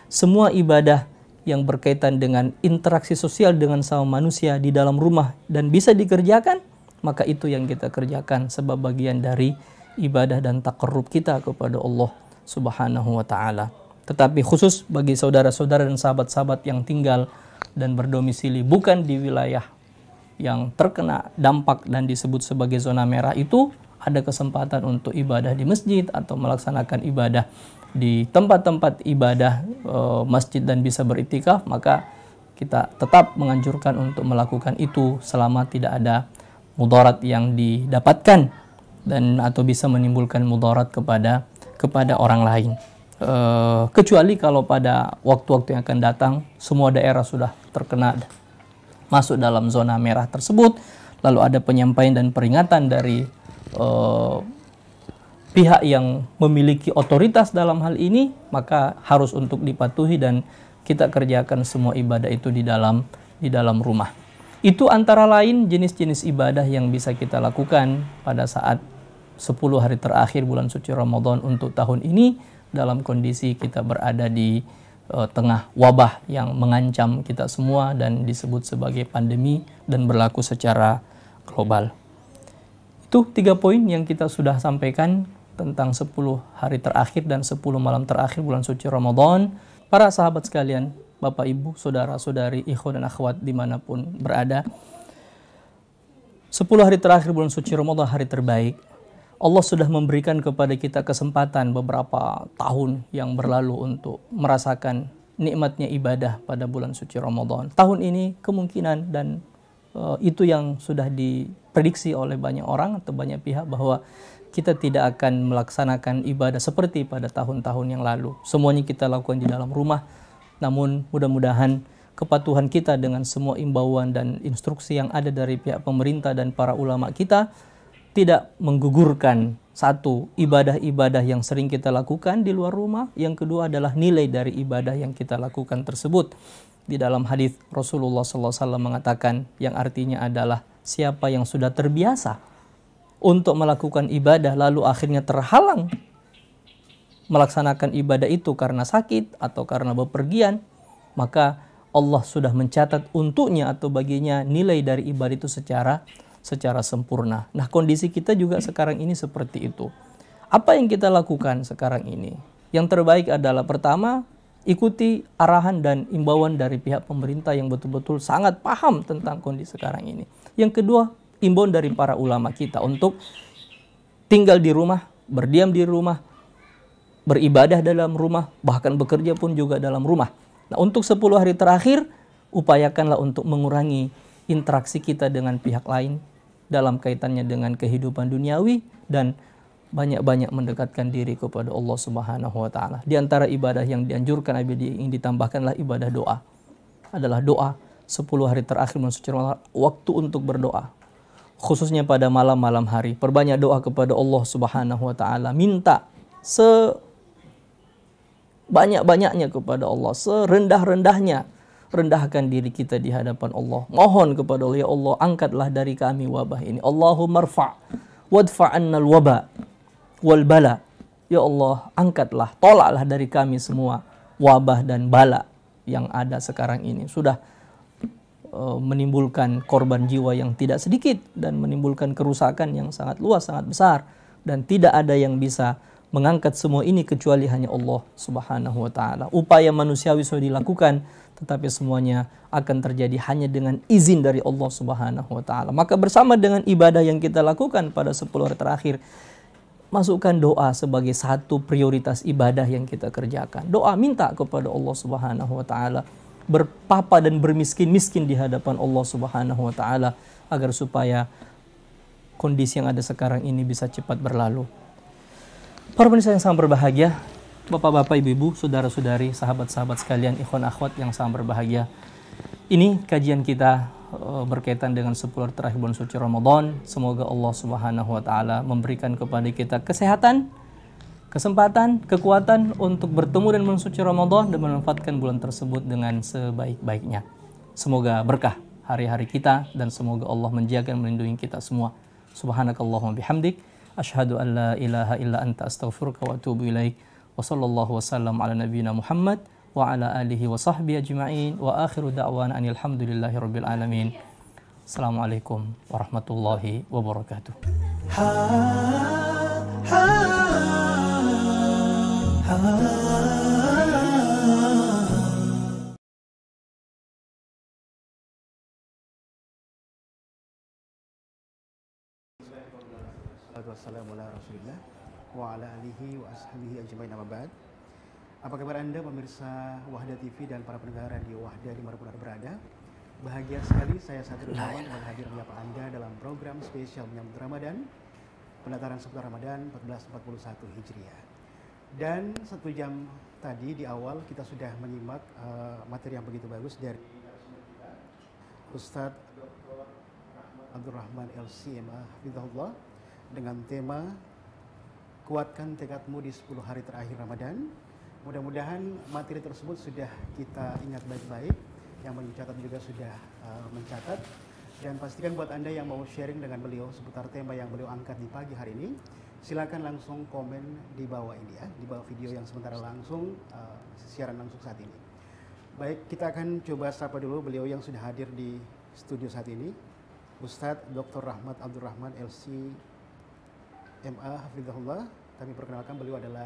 Semua ibadah yang berkaitan dengan interaksi sosial dengan sama manusia di dalam rumah dan bisa dikerjakan, maka itu yang kita kerjakan sebab bagian dari ibadah dan taqarrub kita kepada Allah Subhanahu wa taala. Tetapi khusus bagi saudara-saudara dan sahabat-sahabat yang tinggal dan berdomisili bukan di wilayah yang terkena dampak dan disebut sebagai zona merah, itu ada kesempatan untuk ibadah di masjid atau melaksanakan ibadah di tempat-tempat ibadah masjid dan bisa beriktikaf, maka kita tetap menganjurkan untuk melakukan itu selama tidak ada mudarat yang didapatkan dan atau bisa menimbulkan mudarat kepada orang lain. Kecuali kalau pada waktu-waktu yang akan datang semua daerah sudah terkena masuk dalam zona merah tersebut, lalu ada penyampaian dan peringatan dari pihak yang memiliki otoritas dalam hal ini, maka harus untuk dipatuhi dan kita kerjakan semua ibadah itu di dalam rumah. Itu antara lain jenis-jenis ibadah yang bisa kita lakukan pada saat 10 hari terakhir bulan suci Ramadan untuk tahun ini dalam kondisi kita berada di tengah wabah yang mengancam kita semua dan disebut sebagai pandemi dan berlaku secara global. Itu 3 poin yang kita sudah sampaikan tentang 10 hari terakhir dan 10 malam terakhir bulan suci Ramadan. Para sahabat sekalian, Bapak Ibu, saudara-saudari, ikhwan dan akhwat dimanapun berada, 10 hari terakhir bulan suci Ramadan hari terbaik. Allah sudah memberikan kepada kita kesempatan beberapa tahun yang berlalu untuk merasakan nikmatnya ibadah pada bulan suci Ramadan. Tahun ini kemungkinan dan itu yang sudah diprediksi oleh banyak orang atau banyak pihak bahwa kita tidak akan melaksanakan ibadah seperti pada tahun-tahun yang lalu. Semuanya kita lakukan di dalam rumah. Namun mudah-mudahan kepatuhan kita dengan semua imbauan dan instruksi yang ada dari pihak pemerintah dan para ulama kita tidak menggugurkan satu, ibadah-ibadah yang sering kita lakukan di luar rumah. Yang kedua adalah nilai dari ibadah yang kita lakukan tersebut. Di dalam hadis Rasulullah SAW mengatakan yang artinya adalah siapa yang sudah terbiasa untuk melakukan ibadah lalu akhirnya terhalang melaksanakan ibadah itu karena sakit atau karena bepergian, maka Allah sudah mencatat untuknya atau baginya nilai dari ibadah itu secara sempurna. Nah, kondisi kita juga sekarang ini seperti itu. Apa yang kita lakukan sekarang ini? Yang terbaik adalah pertama, ikuti arahan dan imbauan dari pihak pemerintah yang betul-betul sangat paham tentang kondisi sekarang ini. Yang kedua, imbauan dari para ulama kita untuk tinggal di rumah, berdiam di rumah, beribadah dalam rumah, bahkan bekerja pun juga dalam rumah. Nah, untuk 10 hari terakhir, upayakanlah untuk mengurangi interaksi kita dengan pihak lain dalam kaitannya dengan kehidupan duniawi dan banyak-banyak mendekatkan diri kepada Allah Subhanahu wa taala. Di antara ibadah yang dianjurkan ingin ditambahkanlah ibadah doa. Adalah doa 10 hari terakhir bulan suci Ramadan, waktu untuk berdoa. Khususnya pada malam-malam hari, perbanyak doa kepada Allah Subhanahu wa taala, minta sebanyak-banyaknya kepada Allah, serendah-rendahnya. Rendahkan diri kita di hadapan Allah. Mohon kepada Allah, ya Allah, angkatlah dari kami wabah ini. Allahumma rfa' wadfa'annal waba wal bala. Ya Allah, angkatlah, tolaklah dari kami semua wabah dan bala yang ada sekarang ini. Sudah menimbulkan korban jiwa yang tidak sedikit dan menimbulkan kerusakan yang sangat luas, sangat besar. Dan tidak ada yang bisa mengangkat semua ini kecuali hanya Allah Subhanahu wa ta'ala. Upaya manusiawi sudah dilakukan, tetapi semuanya akan terjadi hanya dengan izin dari Allah Subhanahu wa ta'ala. Maka bersama dengan ibadah yang kita lakukan pada 10 hari terakhir, masukkan doa sebagai satu prioritas ibadah yang kita kerjakan. Doa minta kepada Allah Subhanahu wa ta'ala, berpapa dan bermiskin-miskin di hadapan Allah Subhanahu wa ta'ala agar supaya kondisi yang ada sekarang ini bisa cepat berlalu. Para pemirsa yang sangat berbahagia, Bapak-bapak, ibu-ibu, saudara-saudari, sahabat-sahabat sekalian, ikhwan akhwat yang sangat berbahagia. Ini kajian kita berkaitan dengan 10 hari terakhir bulan suci Ramadan. Semoga Allah Subhanahu wa taala memberikan kepada kita kesehatan, kesempatan, kekuatan untuk bertemu dengan bulan suci Ramadan dan memanfaatkan bulan tersebut dengan sebaik-baiknya. Semoga berkah hari-hari kita dan semoga Allah menjaga dan melindungi kita semua. Subhanakallahumma bihamdik, asyhadu an la ilaha illa anta astaghfiruka wa atubu ilaik. Wa sallallahu wasallam ala nabiyyina Muhammad wa ala alihi wa sahbihi ajma'in wa akhiru da'wana anil hamdulillahi rabbil alamin. Assalamualaikum warahmatullahi wabarakatuh. Wassalamu ala rasulillah wa ala alihi wa ashabihi ajmain amma ba'd. Apa kabar Anda pemirsa Wahda TV dan para pendengar radio Wahda dimanapun Anda berada? Bahagia sekali saya Satrul Rahman hadir menyapa Anda dalam program spesial menyambut Ramadan, pendaftaran seputar Ramadan 1441 Hijriah. Dan 1 jam tadi di awal kita sudah menyimak materi yang begitu bagus dari Ustadz Dr. Abdul Rahman LCMA Hafizahullah dengan tema kuatkan tekadmu di 10 hari terakhir Ramadan. Mudah-mudahan materi tersebut sudah kita ingat baik-baik, yang mencatat juga sudah mencatat, dan pastikan buat Anda yang mau sharing dengan beliau seputar tema yang beliau angkat di pagi hari ini, silakan langsung komen di bawah ini ya, di bawah video yang sementara langsung siaran langsung saat ini. Baik, kita akan coba sapa dulu beliau yang sudah hadir di studio saat ini, Ustadz Dr. Rahmat Abdul Rahman LCMA Hafizahullah. Kami perkenalkan beliau adalah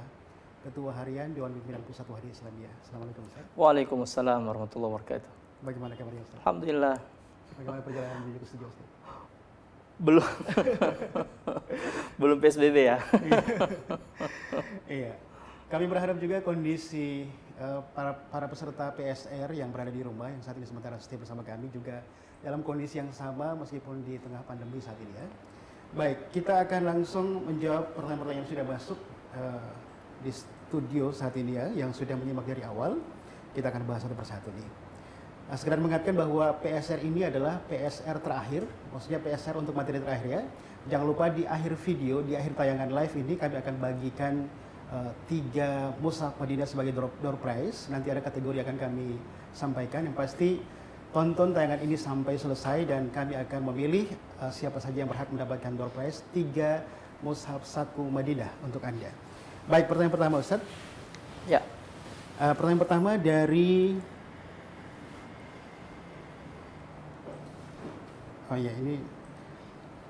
Ketua Harian Dewan Pimpinan Pusat Wahdi Islamiyah. Assalamualaikum Ustaz. Waalaikumsalam warahmatullahi wabarakatuh. Bagaimana kabarnya Ustaz? Alhamdulillah. Bagaimana perjalanan menuju ke studio Ustaz? Belum. Belum PSBB ya. Iya. Kami berharap juga kondisi para peserta PSR yang berada di rumah yang saat ini sementara stay bersama kami juga dalam kondisi yang sama meskipun di tengah pandemi saat ini ya. Baik, kita akan langsung menjawab pertanyaan-pertanyaan yang sudah masuk di studio saat ini ya, yang sudah menyimak dari awal. Kita akan bahas satu persatu nih. Nah, sekedar mengingatkan bahwa PSR ini adalah PSR terakhir, maksudnya PSR untuk materi terakhir ya. Jangan lupa di akhir video, di akhir tayangan live ini kami akan bagikan 3 mushaf Madinah sebagai door prize. Nanti ada kategori akan kami sampaikan, yang pasti tonton tayangan ini sampai selesai dan kami akan memilih siapa saja yang berhak mendapatkan door prize 3 mushaf saku Madinah untuk Anda. Baik, pertanyaan pertama Ustaz. Ya. Pertanyaan pertama dari ini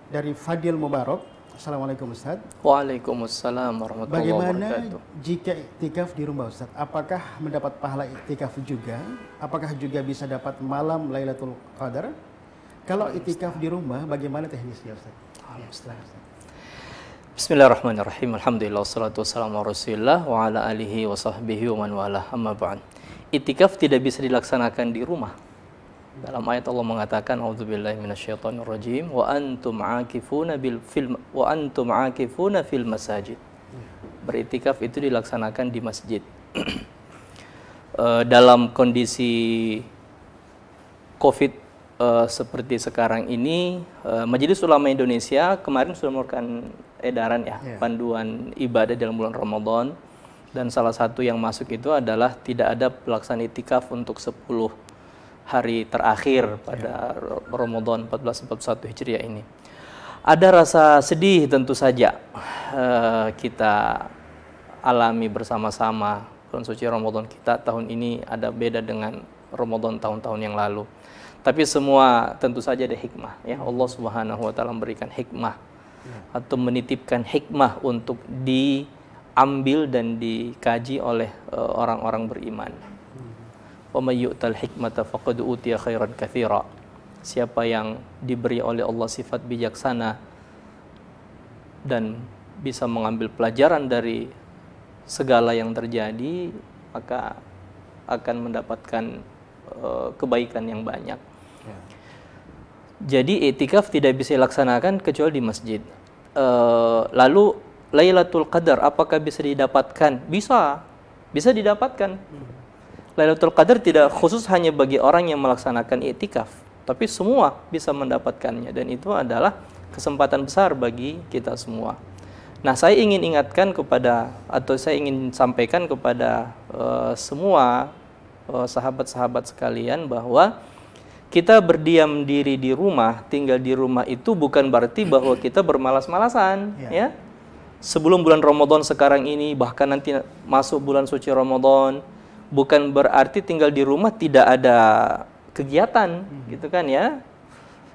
dari Fadil Mubarak. Assalamualaikum Ustaz. Waalaikumsalam warahmatullahi wabarakatuh. Bagaimana jika iktikaf di rumah Ustaz? Apakah mendapat pahala iktikaf juga? Apakah juga bisa dapat malam Lailatul Qadar? Kalau iktikaf di rumah bagaimana teknisnya Ustaz? Ya, Bismillahirrahmanirrahim. Alhamdulillah wassalatu wassalamu ala Rasulillah wa ala alihi wa sahbihi wa man walah. Amma ba'd. Iktikaf tidak bisa dilaksanakan di rumah. Dalam ayat Allah mengatakan a'udzubillahi minasyaitonirrajim wa antum aakifuna fil masajid. Beriktikaf itu dilaksanakan di masjid. Dalam kondisi Covid seperti sekarang ini, Majelis Ulama Indonesia kemarin sudah mengeluarkan edaran ya, panduan ibadah dalam bulan Ramadan, dan salah satu yang masuk itu adalah tidak ada pelaksanaan iktikaf untuk 10 hari terakhir pada Ramadan 1441 Hijriah ini. Ada rasa sedih tentu saja kita alami bersama-sama. Bulan suci Ramadan kita tahun ini ada beda dengan Ramadan tahun-tahun yang lalu. Tapi semua tentu saja ada hikmah ya. Allah Subhanahu wa taala memberikan hikmah atau menitipkan hikmah untuk diambil dan dikaji oleh orang-orang beriman. Wa may yu'tal hikmata faqad utiya khairan katsira. Siapa yang diberi oleh Allah sifat bijaksana dan bisa mengambil pelajaran dari segala yang terjadi, maka akan mendapatkan kebaikan yang banyak. Jadi iktikaf tidak bisa dilaksanakan kecuali di masjid. Lalu Lailatul Qadar apakah bisa didapatkan? Bisa didapatkan. Lailatul Qadar tidak khusus hanya bagi orang yang melaksanakan iktikaf, tapi semua bisa mendapatkannya, dan itu adalah kesempatan besar bagi kita semua. Nah, saya ingin ingatkan kepada, atau saya ingin sampaikan kepada semua sahabat-sahabat sekalian bahwa kita berdiam diri di rumah, tinggal di rumah itu bukan berarti bahwa kita bermalas-malasan, ya. sebelum bulan Ramadan sekarang ini, bahkan nanti masuk bulan suci Ramadan, bukan berarti tinggal di rumah tidak ada kegiatan, gitu kan ya.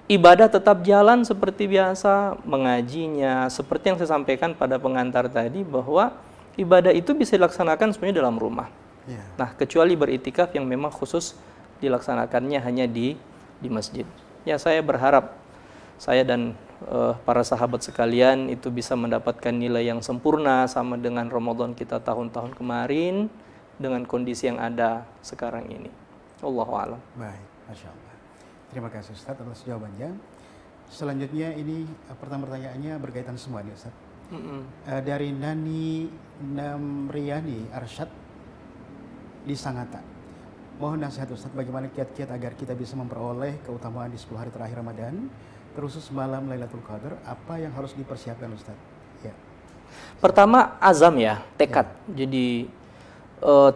Ibadah tetap jalan seperti biasa, mengajinya, seperti yang saya sampaikan pada pengantar tadi, bahwa ibadah itu bisa dilaksanakan sebenarnya dalam rumah. Ya. Nah, kecuali beritikaf yang memang khusus dilaksanakannya hanya di masjid. Ya, saya berharap saya dan para sahabat sekalian itu bisa mendapatkan nilai yang sempurna sama dengan Ramadan kita tahun-tahun kemarin dengan kondisi yang ada sekarang ini. Allahu a'lam. Baik, Masya Allah. Terima kasih Ustaz atas jawabannya. Selanjutnya ini pertama pertanyaannya berkaitan semua nih Ustaz. Dari Nani Namriani Arsyad di Sangatta. Mohon nasihat Ustaz, bagaimana kiat-kiat agar kita bisa memperoleh keutamaan di 10 hari terakhir Ramadan, terusus malam Lailatul Qadar, apa yang harus dipersiapkan Ustaz? Ya. Pertama, azam ya, tekad. Jadi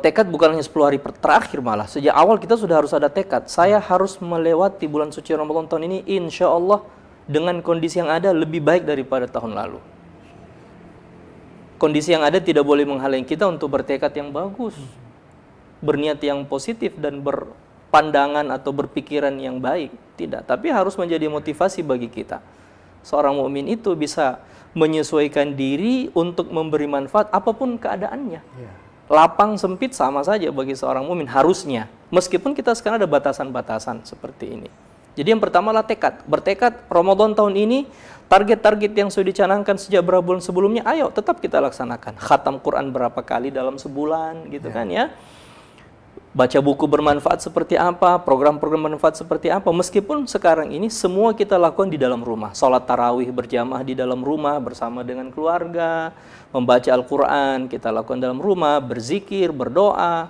tekad bukan hanya 10 hari terakhir, malah sejak awal kita sudah harus ada tekad. Saya harus melewati bulan suci Ramadan tahun ini insya Allah dengan kondisi yang ada lebih baik daripada tahun lalu. Kondisi yang ada tidak boleh menghalangi kita untuk bertekad yang bagus, berniat yang positif dan berpandangan atau berpikiran yang baik. Tidak, tapi harus menjadi motivasi bagi kita. Seorang mukmin itu bisa menyesuaikan diri untuk memberi manfaat apapun keadaannya. Lapang sempit sama saja bagi seorang mukmin harusnya, meskipun kita sekarang ada batasan-batasan seperti ini. Jadi yang pertama adalah tekad. Bertekad Ramadan tahun ini, target-target yang sudah dicanangkan sejak beberapa bulan sebelumnya, ayo tetap kita laksanakan. Khatam Quran berapa kali dalam sebulan, gitu kan ya. Baca buku bermanfaat seperti apa, program-program bermanfaat seperti apa. Meskipun sekarang ini semua kita lakukan di dalam rumah. Sholat tarawih berjamaah di dalam rumah bersama dengan keluarga, membaca Al-Quran kita lakukan dalam rumah, berzikir, berdoa,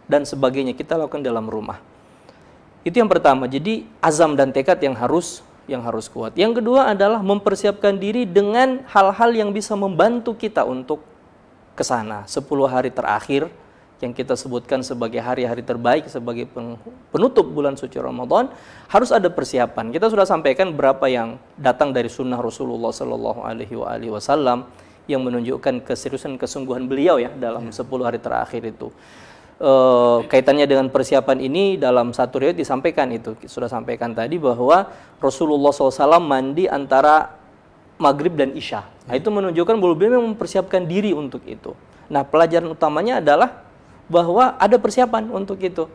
dan sebagainya kita lakukan dalam rumah. Itu yang pertama. Jadi azam dan tekad yang harus kuat. Yang kedua adalah mempersiapkan diri dengan hal-hal yang bisa membantu kita untuk ke sana. 10 hari terakhir yang kita sebutkan sebagai hari-hari terbaik sebagai penutup bulan suci Ramadan, harus ada persiapan. Kita sudah sampaikan berapa yang datang dari sunnah Rasulullah Sallallahu Alaihi Wasallam yang menunjukkan keseriusan kesungguhan beliau ya dalam 10 hari terakhir itu. Kaitannya dengan persiapan ini dalam satu riwayat disampaikan, itu sudah sampaikan tadi, bahwa Rasulullah SAW mandi antara maghrib dan isya. Nah, itu menunjukkan bahwa beliau mempersiapkan diri untuk itu. Nah, pelajaran utamanya adalah bahwa ada persiapan untuk itu.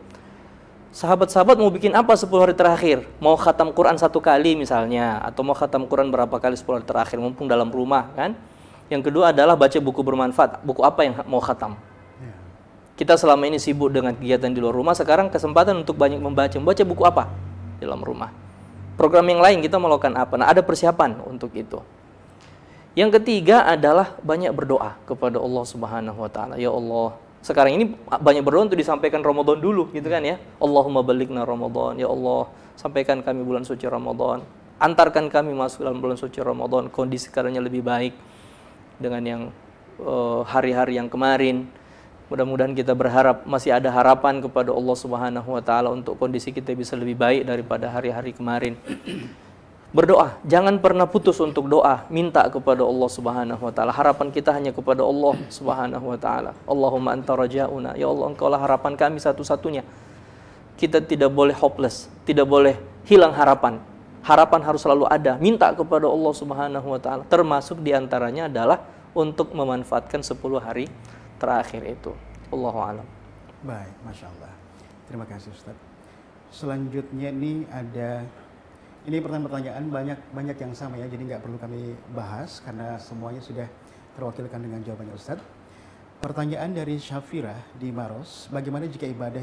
Sahabat-sahabat mau bikin apa 10 hari terakhir? Mau khatam Quran 1 kali misalnya, atau mau khatam Quran berapa kali 10 hari terakhir, mumpung dalam rumah kan? Yang kedua adalah baca buku bermanfaat. Buku apa yang mau khatam? Kita selama ini sibuk dengan kegiatan di luar rumah, sekarang kesempatan untuk banyak membaca. Membaca buku apa? Dalam rumah. Program yang lain kita melakukan apa? Nah, ada persiapan untuk itu. Yang ketiga adalah banyak berdoa kepada Allah Subhanahu wa taala. Ya Allah, sekarang ini banyak berdoa untuk disampaikan Ramadan dulu, gitu kan ya. Allahumma balighna Ramadan. Ya Allah, sampaikan kami bulan suci Ramadan. Antarkan kami masuk dalam bulan suci Ramadan, kondisi keadaannya lebih baik dengan yang hari-hari yang kemarin. Mudah-mudahan kita berharap masih ada harapan kepada Allah Subhanahu wa taala untuk kondisi kita bisa lebih baik daripada hari-hari kemarin. Berdoa, jangan pernah putus untuk doa, minta kepada Allah Subhanahu wa taala. Harapan kita hanya kepada Allah Subhanahu wa taala. Allahumma anta rajauna, ya Allah engkaulah harapan kami satu-satunya. Kita tidak boleh hopeless, tidak boleh hilang harapan. Harapan harus selalu ada, minta kepada Allah Subhanahu wa taala. Termasuk diantaranya adalah untuk memanfaatkan 10 hari terakhir itu. Allahu a'lam. Baik, Masya Allah. Terima kasih Ustaz. Selanjutnya ini pertanyaan banyak yang sama ya, jadi nggak perlu kami bahas karena semuanya sudah terwakilkan dengan jawabannya Ustaz. Pertanyaan dari Syafira di Maros, bagaimana jika ibadah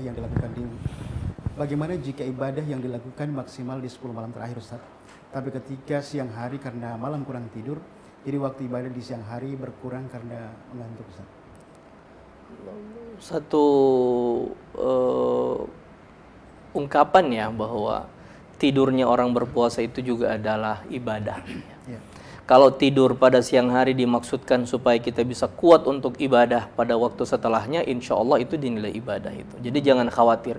yang dilakukan maksimal di 10 malam terakhir Ustaz, tapi ketika siang hari karena malam kurang tidur, jadi waktu ibadah di siang hari berkurang karena mengantuk Ustaz? Satu ungkapan ya, bahwa tidurnya orang berpuasa itu juga adalah ibadah. Kalau tidur pada siang hari dimaksudkan supaya kita bisa kuat untuk ibadah pada waktu setelahnya, insya Allah itu dinilai ibadah itu. Jadi jangan khawatir.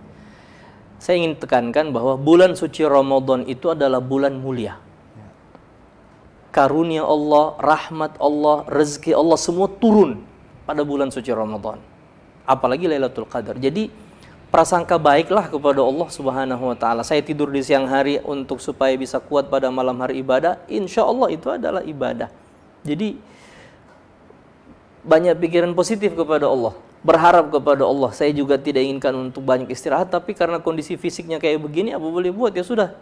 Saya ingin tekankan bahwa bulan suci Ramadan itu adalah bulan mulia. karunia Allah, rahmat Allah, rezeki Allah semua turun pada bulan suci Ramadan. Apalagi Lailatul Qadar. Jadi prasangka baiklah kepada Allah Subhanahu wa taala. Saya tidur di siang hari untuk supaya bisa kuat pada malam hari ibadah, insya Allah itu adalah ibadah. Jadi banyak pikiran positif kepada Allah, berharap kepada Allah. Saya juga tidak inginkan untuk banyak istirahat, tapi karena kondisi fisiknya kayak begini, apa boleh buat, ya sudah,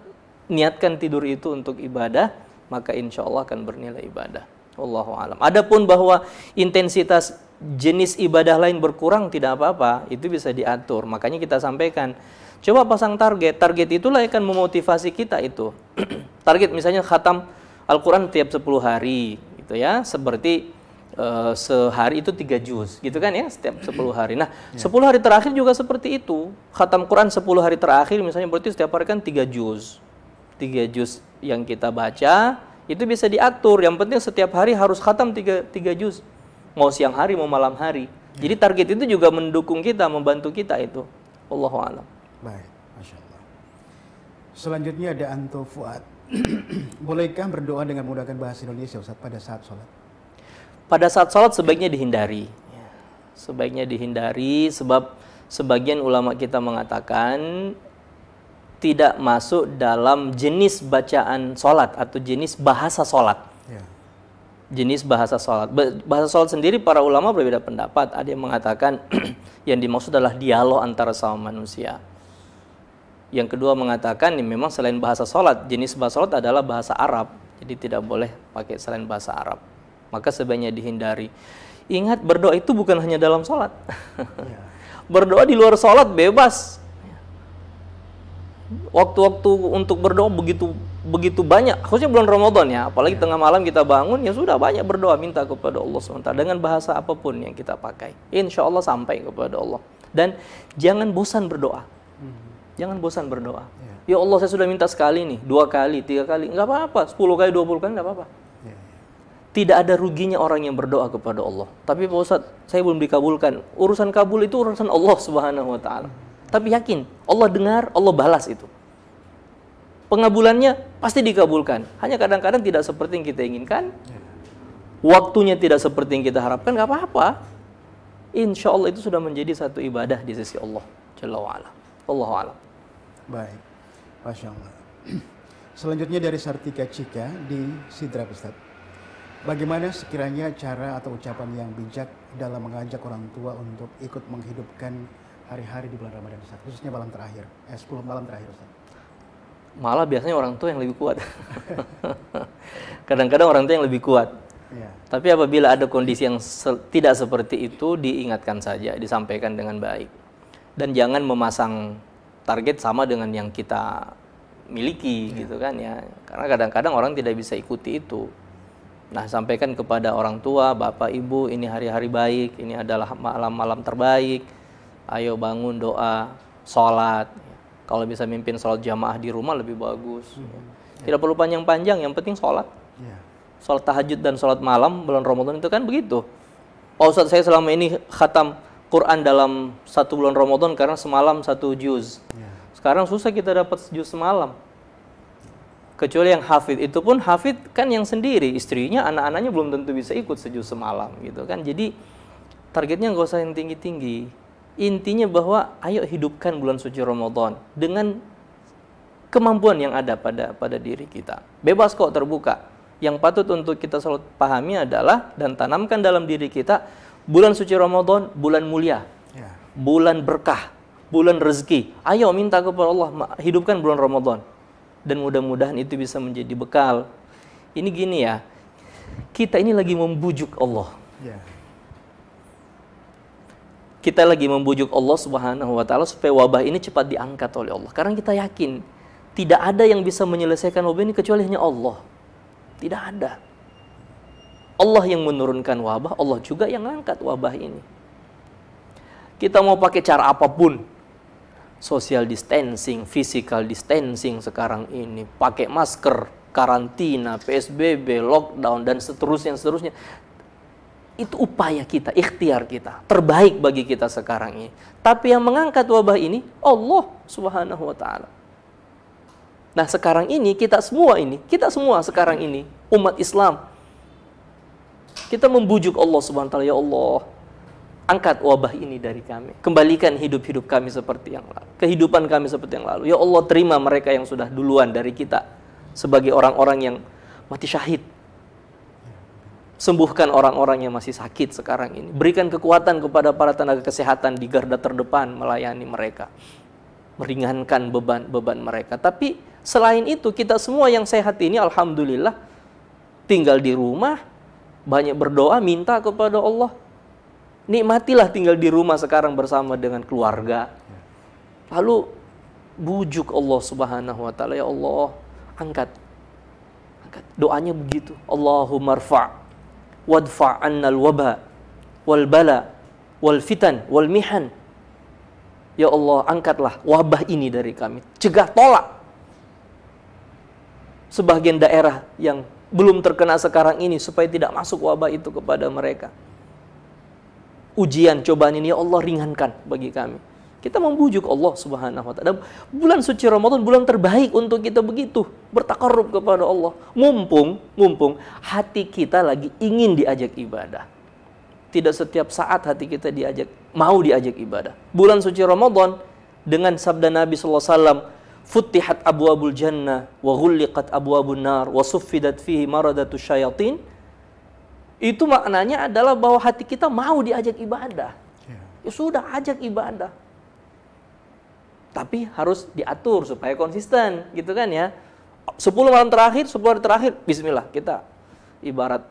niatkan tidur itu untuk ibadah, maka insya Allah akan bernilai ibadah. Wallahu alam. Adapun bahwa intensitas jenis ibadah lain berkurang, tidak apa-apa, itu bisa diatur. Makanya kita sampaikan, coba pasang target. Target itulah yang akan memotivasi kita itu. Target misalnya khatam Al-Quran tiap 10 hari, gitu ya, seperti sehari itu 3 juz, gitu kan ya, setiap 10 hari. Nah, 10 hari terakhir juga seperti itu. Khatam Quran 10 hari terakhir misalnya, berarti setiap hari kan 3 juz. 3 juz yang kita baca, itu bisa diatur. Yang penting setiap hari harus khatam 3 juz. Mau siang hari, mau malam hari. Jadi target itu juga mendukung kita, membantu kita itu. Wallahu a'lam. Baik, Masya Allah. Selanjutnya ada Anto Fuad. Bolehkah berdoa dengan menggunakan bahasa Indonesia, Ustaz, pada saat sholat? Pada saat sholat sebaiknya dihindari. Sebaiknya dihindari, sebab sebagian ulama kita mengatakan tidak masuk dalam jenis bacaan sholat atau jenis bahasa sholat. Ya. Jenis bahasa sholat. Bahasa sholat sendiri para ulama berbeda pendapat. Ada yang mengatakan yang dimaksud adalah dialog antara sama manusia. Yang kedua mengatakan ini memang selain bahasa sholat, jenis bahasa sholat adalah bahasa Arab. Jadi tidak boleh pakai selain bahasa Arab. Maka sebaiknya dihindari. Ingat, berdoa itu bukan hanya dalam sholat. Ya. Berdoa di luar sholat bebas. Waktu-waktu untuk berdoa begitu banyak, khususnya bulan Ramadan ya, apalagi tengah malam kita bangun, ya sudah banyak berdoa, minta kepada Allah SWT dengan bahasa apapun yang kita pakai, insya Allah sampai kepada Allah. Dan jangan bosan berdoa, jangan bosan berdoa. Ya Allah, saya sudah minta sekali nih, 2 kali, 3 kali, nggak apa-apa, 10 kali, 20 kali, nggak apa-apa. Tidak ada ruginya orang yang berdoa kepada Allah. Tapi Pak Ustadz, saya belum dikabulkan. Urusan kabul itu urusan Allah Subhanahu wa taala. Tapi yakin, Allah dengar, Allah balas itu. Pengabulannya pasti dikabulkan. Hanya kadang-kadang tidak seperti yang kita inginkan. Waktunya tidak seperti yang kita harapkan, nggak apa-apa. Insya Allah itu sudah menjadi satu ibadah di sisi Allah Jalla wa'ala. Wallahu a'lam. Baik, Masya Allah. Selanjutnya dari Sartika Cika di Sidrap, Ustaz. Bagaimana sekiranya cara atau ucapan yang bijak dalam mengajak orang tua untuk ikut menghidupkan hari-hari di bulan Ramadan, Ustaz, khususnya malam terakhir, 10 malam terakhir, Ustaz? Malah biasanya orang tua yang lebih kuat. Kadang-kadang orang tua yang lebih kuat. Ya. Tapi apabila ada kondisi yang tidak seperti itu, diingatkan saja, disampaikan dengan baik. Dan jangan memasang target sama dengan yang kita miliki, gitu kan ya. Karena kadang-kadang orang tidak bisa ikuti itu. Nah, sampaikan kepada orang tua, bapak, ibu, ini hari-hari baik, ini adalah malam-malam terbaik. Ayo bangun, doa, sholat. Kalau bisa mimpin sholat jamaah di rumah lebih bagus. Tidak perlu panjang-panjang, yang penting sholat. Sholat tahajud dan sholat malam bulan Ramadan itu kan begitu. Oh Ustaz, saya selama ini khatam Quran dalam 1 bulan Ramadan karena semalam 1 juz. Sekarang susah kita dapat juz semalam. Kecuali yang hafid, itu pun hafid kan yang sendiri, istrinya, anak-anaknya belum tentu bisa ikut sejuz semalam gitu kan. Jadi targetnya nggak usah yang tinggi-tinggi. Intinya bahwa ayo hidupkan bulan suci Ramadan dengan kemampuan yang ada pada diri kita. Bebas kok, terbuka. Yang patut untuk kita selalu pahami adalah dan tanamkan dalam diri kita, bulan suci Ramadan bulan mulia, bulan berkah, bulan rezeki. Ayo minta kepada Allah, hidupkan bulan Ramadan. Dan mudah-mudahan itu bisa menjadi bekal. Ini gini ya, kita ini lagi membujuk Allah. Kita lagi membujuk Allah Subhanahu wa taala supaya wabah ini cepat diangkat oleh Allah. Karena kita yakin tidak ada yang bisa menyelesaikan wabah ini kecuali hanya Allah. Tidak ada. Allah yang menurunkan wabah, Allah juga yang angkat wabah ini. Kita mau pakai cara apapun, social distancing, physical distancing sekarang ini, pakai masker, karantina, PSBB, lockdown, dan seterusnya. Itu upaya kita, ikhtiar kita, terbaik bagi kita sekarang ini. Tapi yang mengangkat wabah ini, Allah Subhanahu wa ta'ala. Nah sekarang ini, kita semua sekarang ini, umat Islam. Kita membujuk Allah Subhanahu wa taala, ya Allah, angkat wabah ini dari kami. Kembalikan hidup-hidup kami seperti yang lalu. Kehidupan kami seperti yang lalu. Ya Allah, terima mereka yang sudah duluan dari kita sebagai orang-orang yang mati syahid. Sembuhkan orang-orang yang masih sakit sekarang ini. Berikan kekuatan kepada para tenaga kesehatan di garda terdepan melayani mereka. Meringankan beban-beban mereka. Tapi selain itu, kita semua yang sehat ini alhamdulillah tinggal di rumah, banyak berdoa, minta kepada Allah. Nikmatilah tinggal di rumah sekarang bersama dengan keluarga. Lalu bujuk Allah Subhanahu wa taala, ya Allah, angkat. Doanya begitu. Allahumma rfa' wadfa' annal waba wal bala wal fitan wal mihan. Ya Allah, angkatlah wabah ini dari kami. Cegah, tolak. Sebagian daerah yang belum terkena sekarang ini supaya tidak masuk wabah itu kepada mereka. Ujian, cobaan ini ya Allah ringankan bagi kami. Kita membujuk Allah Subhanahu wa taala. Bulan suci Ramadan bulan terbaik untuk kita begitu, bertakarrub kepada Allah. Mumpung hati kita lagi ingin diajak ibadah. Tidak setiap saat hati kita mau diajak ibadah. Bulan suci Ramadan dengan sabda Nabi sallallahu alaihi wasallam, "Futtihat abwabul jannah wa ghulliqat abwabun nar wa suffidat fihi maradatus syayatin." Itu maknanya adalah bahwa hati kita mau diajak ibadah. Ya sudah, ajak ibadah. Tapi harus diatur supaya konsisten, gitu kan ya. 10 malam terakhir, 10 hari terakhir, bismillah, kita ibarat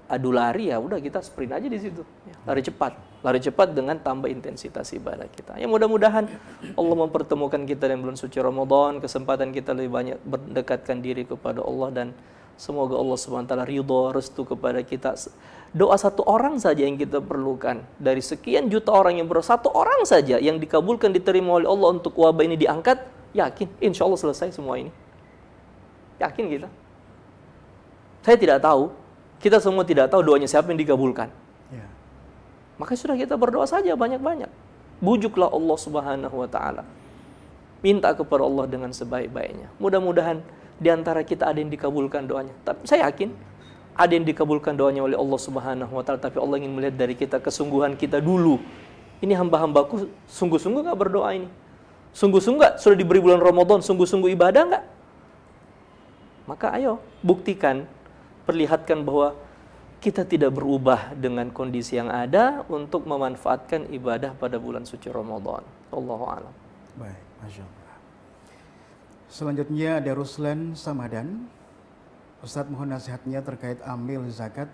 adu lari, ya udah kita sprint aja di situ. Lari cepat dengan tambah intensitas ibadah kita. Ya mudah-mudahan Allah mempertemukan kita dengan bulan suci Ramadan, kesempatan kita lebih banyak mendekatkan diri kepada Allah, dan semoga Allah SWT ridho, restu kepada kita. Doa satu orang saja yang kita perlukan. Dari sekian juta orang yang berdoa, satu orang saja yang dikabulkan, diterima oleh Allah untuk wabah ini diangkat, yakin, insya Allah selesai semua ini. Yakin kita. Saya tidak tahu, kita semua tidak tahu doanya siapa yang dikabulkan. Maka sudah kita berdoa saja banyak-banyak. Bujuklah Allah Subhanahu wa taala. Minta kepada Allah dengan sebaik-baiknya. Mudah-mudahan di antara kita ada yang dikabulkan doanya. Tapi saya yakin ada yang dikabulkan doanya oleh Allah Subhanahu wa taala, tapi Allah ingin melihat dari kita kesungguhan kita dulu. Ini hamba-hambaku sungguh-sungguh enggak berdoa ini? Sungguh-sungguh enggak sudah diberi bulan Ramadan, sungguh-sungguh ibadah enggak? Maka ayo buktikan, perlihatkan bahwa kita tidak berubah dengan kondisi yang ada untuk memanfaatkan ibadah pada bulan suci Ramadan. Allahu a'lam. Baik, Masya Allah. Selanjutnya ada Ruslan Samadan. Ustadz, mohon nasihatnya terkait amil zakat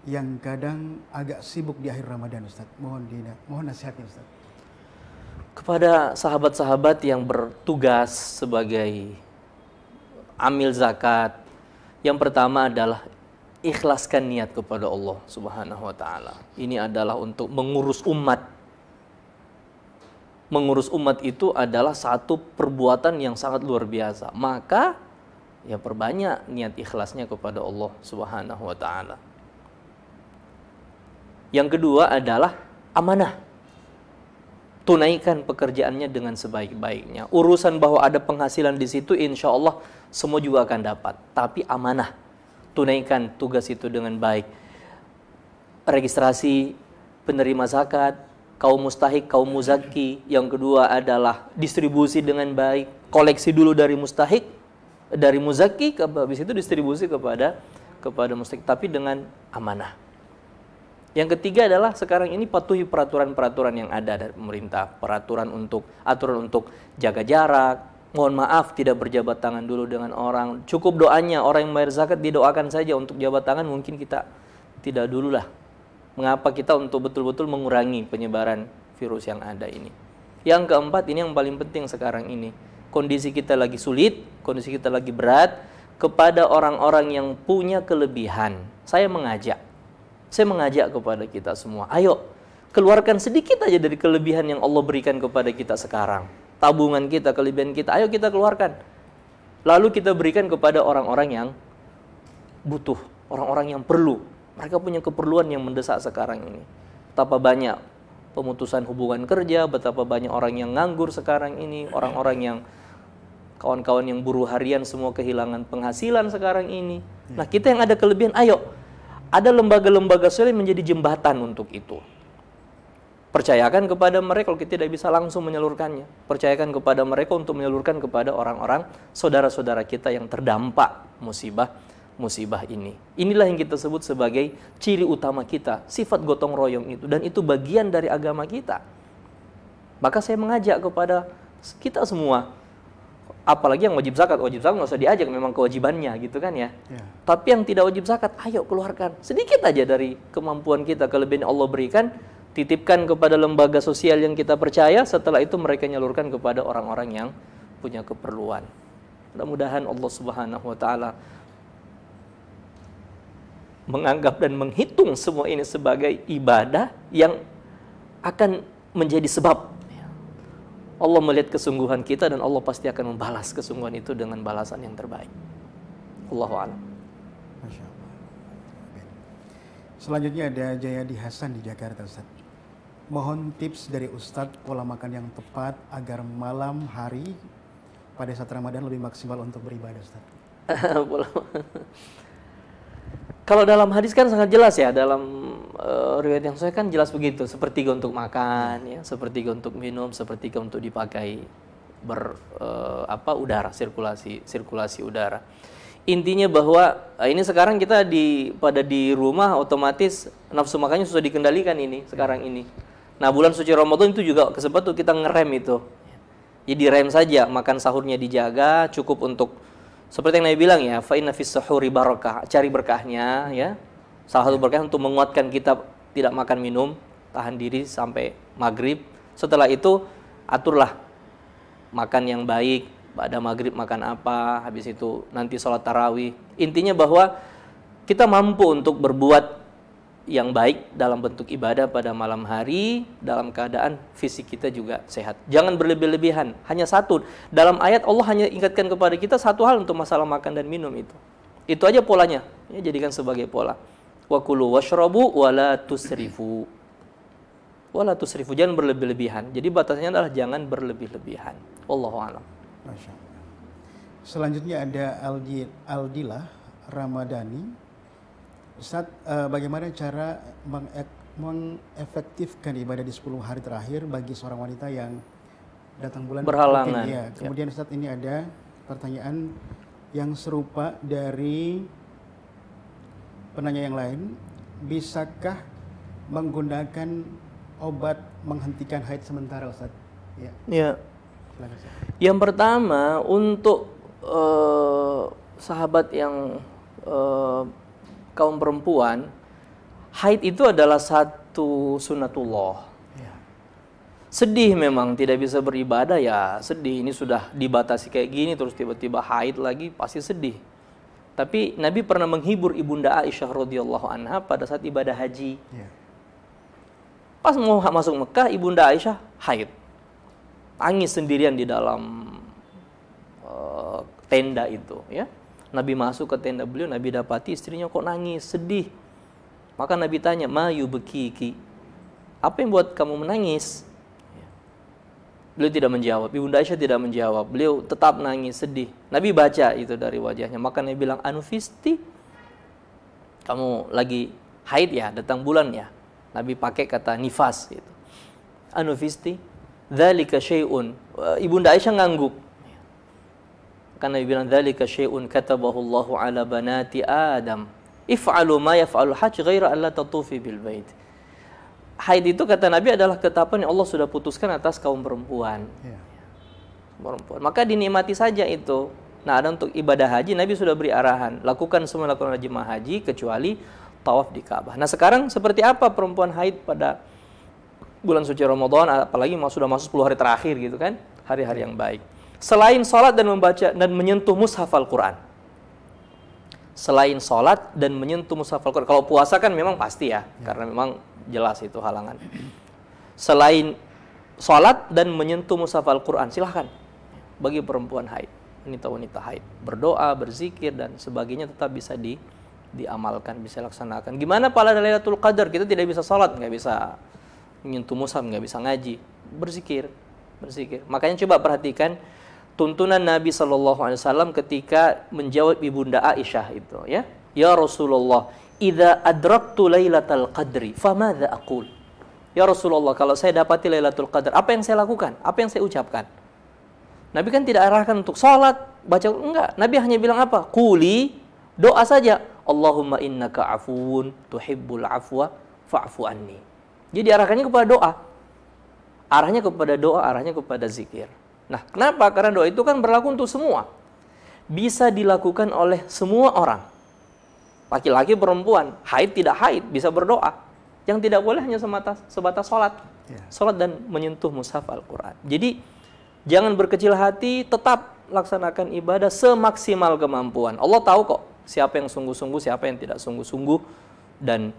yang kadang agak sibuk di akhir Ramadan, Ustadz. Mohon nasihatnya, Ustadz. Kepada sahabat-sahabat yang bertugas sebagai amil zakat, yang pertama adalah ikhlaskan niat kepada Allah Subhanahu wa taala. Ini adalah untuk mengurus umat. Mengurus umat itu adalah satu perbuatan yang sangat luar biasa. Maka ya perbanyak niat ikhlasnya kepada Allah Subhanahu wa taala. Yang kedua adalah amanah. Tunaikan pekerjaannya dengan sebaik-baiknya. Urusan bahwa ada penghasilan di situ insya Allah semua juga akan dapat. Tapi amanah. Tunaikan tugas itu dengan baik. Registrasi penerima zakat, kaum mustahik, kaum muzaki. Yang kedua adalah distribusi dengan baik. Koleksi dulu dari mustahik, dari muzaki, habis itu distribusi kepada mustahik, tapi dengan amanah. Yang ketiga adalah sekarang ini patuhi peraturan-peraturan yang ada dari pemerintah. Aturan untuk jaga jarak. Mohon maaf tidak berjabat tangan dulu dengan orang. Cukup doanya, orang yang bayar zakat didoakan saja. Untuk jabat tangan mungkin kita tidak dulu lah. Mengapa kita untuk betul-betul mengurangi penyebaran virus yang ada ini. Yang keempat, ini yang paling penting sekarang ini. Kondisi kita lagi sulit, kondisi kita lagi berat. Kepada orang-orang yang punya kelebihan, saya mengajak kepada kita semua, ayo keluarkan sedikit aja dari kelebihan yang Allah berikan kepada kita sekarang. Tabungan kita, kelebihan kita, ayo kita keluarkan. Lalu kita berikan kepada orang-orang yang butuh, orang-orang yang perlu. Mereka punya keperluan yang mendesak sekarang ini. Betapa banyak pemutusan hubungan kerja, betapa banyak orang yang nganggur sekarang ini, orang-orang yang kawan-kawan yang buruh harian semua kehilangan penghasilan sekarang ini. Nah, kita yang ada kelebihan, ayo, ada lembaga-lembaga sosial yang menjadi jembatan untuk itu. Percayakan kepada mereka kalau kita tidak bisa langsung menyalurkannya. Percayakan kepada mereka untuk menyalurkan kepada orang-orang, saudara-saudara kita yang terdampak musibah ini. Inilah yang kita sebut sebagai ciri utama kita, sifat gotong royong itu. Dan itu bagian dari agama kita. Maka saya mengajak kepada kita semua, apalagi yang wajib zakat nggak usah diajak, memang kewajibannya gitu kan ya. Tapi yang tidak wajib zakat, ayo keluarkan sedikit aja dari kemampuan kita, kelebihan Allah berikan, titipkan kepada lembaga sosial yang kita percaya. Setelah itu mereka nyalurkan kepada orang-orang yang punya keperluan. Mudah-mudahan Allah Subhanahu wa taala menganggap dan menghitung semua ini sebagai ibadah yang akan menjadi sebab Allah melihat kesungguhan kita, dan Allah pasti akan membalas kesungguhan itu dengan balasan yang terbaik. Allahu a'lam. Masya Allah. Selanjutnya ada Jayadi Hasan di Jakarta, Ustaz. Mohon tips dari Ustadz pola makan yang tepat agar malam hari pada saat Ramadan lebih maksimal untuk beribadah, Ustaz. Kalau dalam hadis kan sangat jelas ya, dalam riwayat yang saya kan jelas begitu, sepertiga untuk makan, ya, sepertiga untuk minum, sepertiga untuk dipakai udara, sirkulasi udara. Intinya bahwa ini sekarang kita pada di rumah otomatis nafsu makannya susah dikendalikan ini sekarang ini. Nah, bulan suci Ramadan itu juga kesempatan kita ngerem itu. Jadi rem saja, makan sahurnya dijaga, cukup untuk seperti yang Nabi bilang ya, fa inna fis sahuri barakah, cari berkahnya ya. Salah satu berkah untuk menguatkan kita tidak makan minum, tahan diri sampai maghrib. Setelah itu aturlah makan yang baik. Pada maghrib makan apa, habis itu nanti sholat tarawih. Intinya bahwa kita mampu untuk berbuat yang baik dalam bentuk ibadah pada malam hari, dalam keadaan fisik kita juga sehat. Jangan berlebih-lebihan. Hanya satu. Dalam ayat Allah hanya ingatkan kepada kita satu hal untuk masalah makan dan minum itu. Itu aja polanya. Ya, jadikan sebagai pola. Wa kulu washrabu wa la tusrifu. Wa la tusrifu, jangan berlebih-lebihan. Jadi batasnya adalah jangan berlebih-lebihan. Wallahu a'lam. Masya Allah. Selanjutnya ada Aldila Ramadhani. Ustaz, bagaimana cara mengefektifkan ibadah di 10 hari terakhir bagi seorang wanita yang datang bulan berhalangan? Ya. Kemudian Ustaz, ini ada pertanyaan yang serupa dari penanya yang lain. Bisakah menggunakan obat menghentikan haid sementara, Ustaz? Ya. Ya. Yang pertama, untuk sahabat yang kaum perempuan, haid itu adalah satu sunatullah. Ya. Sedih memang tidak bisa beribadah, ya sedih. Ini sudah dibatasi kayak gini, terus tiba-tiba haid lagi, pasti sedih. Tapi Nabi pernah menghibur ibunda Aisyah radhiyallahu anha pada saat ibadah haji. Ya. Pas mau masuk Mekah, ibunda Aisyah haid. Tangis sendirian di dalam tenda itu, ya. Nabi masuk ke tenda beliau, Nabi dapati istrinya kok nangis, sedih. Maka Nabi tanya, "Ma yubkiki?" Apa yang buat kamu menangis? Beliau tidak menjawab, ibunda Aisyah tidak menjawab. Beliau tetap nangis, sedih. Nabi baca itu dari wajahnya. Maka Nabi bilang, "Anufisti? Kamu lagi haid ya, datang bulan ya?" Nabi pakai kata nifas gitu. "Anufisti? Dzalika syai'un." Ibunda Aisyah ngangguk. Karena Nabi bilang, "Dzalika syai'un katabahu Allahu 'ala banati Adam. If'alu ma yaf'alul hajj ghaira an la tatufi bil bait." Haid itu kata Nabi adalah ketetapan yang Allah sudah putuskan atas kaum perempuan. Perempuan. Maka dinikmati saja itu. Nah, ada untuk ibadah haji Nabi sudah beri arahan, lakukan semua lakukan jemaah haji kecuali tawaf di Ka'bah. Nah, sekarang seperti apa perempuan haid pada bulan suci Ramadan, apalagi sudah masuk 10 hari terakhir gitu kan, hari-hari yang baik. Selain sholat dan membaca dan menyentuh mushaf Al-Quran. Selain sholat dan menyentuh mushaf Al-Quran. Kalau puasa kan memang pasti ya, karena memang jelas itu halangan. Selain sholat dan menyentuh mushaf Al-Quran, silahkan. Bagi perempuan haid, wanita-wanita haid, berdoa, berzikir, dan sebagainya tetap bisa diamalkan, bisa laksanakan. Gimana pada Lailatul Qadar? Kita tidak bisa sholat, nggak bisa menyentuh mushaf, nggak bisa ngaji. Berzikir. Makanya coba perhatikan, tuntunan Nabi SAW ketika menjawab ibunda Aisyah itu, ya. Ya Rasulullah, idza adraktu lailatal qadri, famadza aqul? Ya Rasulullah, kalau saya dapati Lailatul Qadar, apa yang saya lakukan? Apa yang saya ucapkan? Nabi kan tidak arahkan untuk sholat, baca, enggak. Nabi hanya bilang apa? Quli, doa saja. Allahumma innaka afuwun tuhibbul afwa fa'fu anni. Jadi arahkannya kepada doa. Arahnya kepada doa, arahnya kepada zikir. Nah, kenapa? Karena doa itu kan berlaku untuk semua. Bisa dilakukan oleh semua orang. Laki-laki, perempuan, haid tidak haid, bisa berdoa. Yang tidak boleh hanya sebatas sholat. Sholat dan menyentuh mushaf Al-Quran. Jadi, jangan berkecil hati, tetap laksanakan ibadah semaksimal kemampuan. Allah tahu kok siapa yang sungguh-sungguh, siapa yang tidak sungguh-sungguh. Dan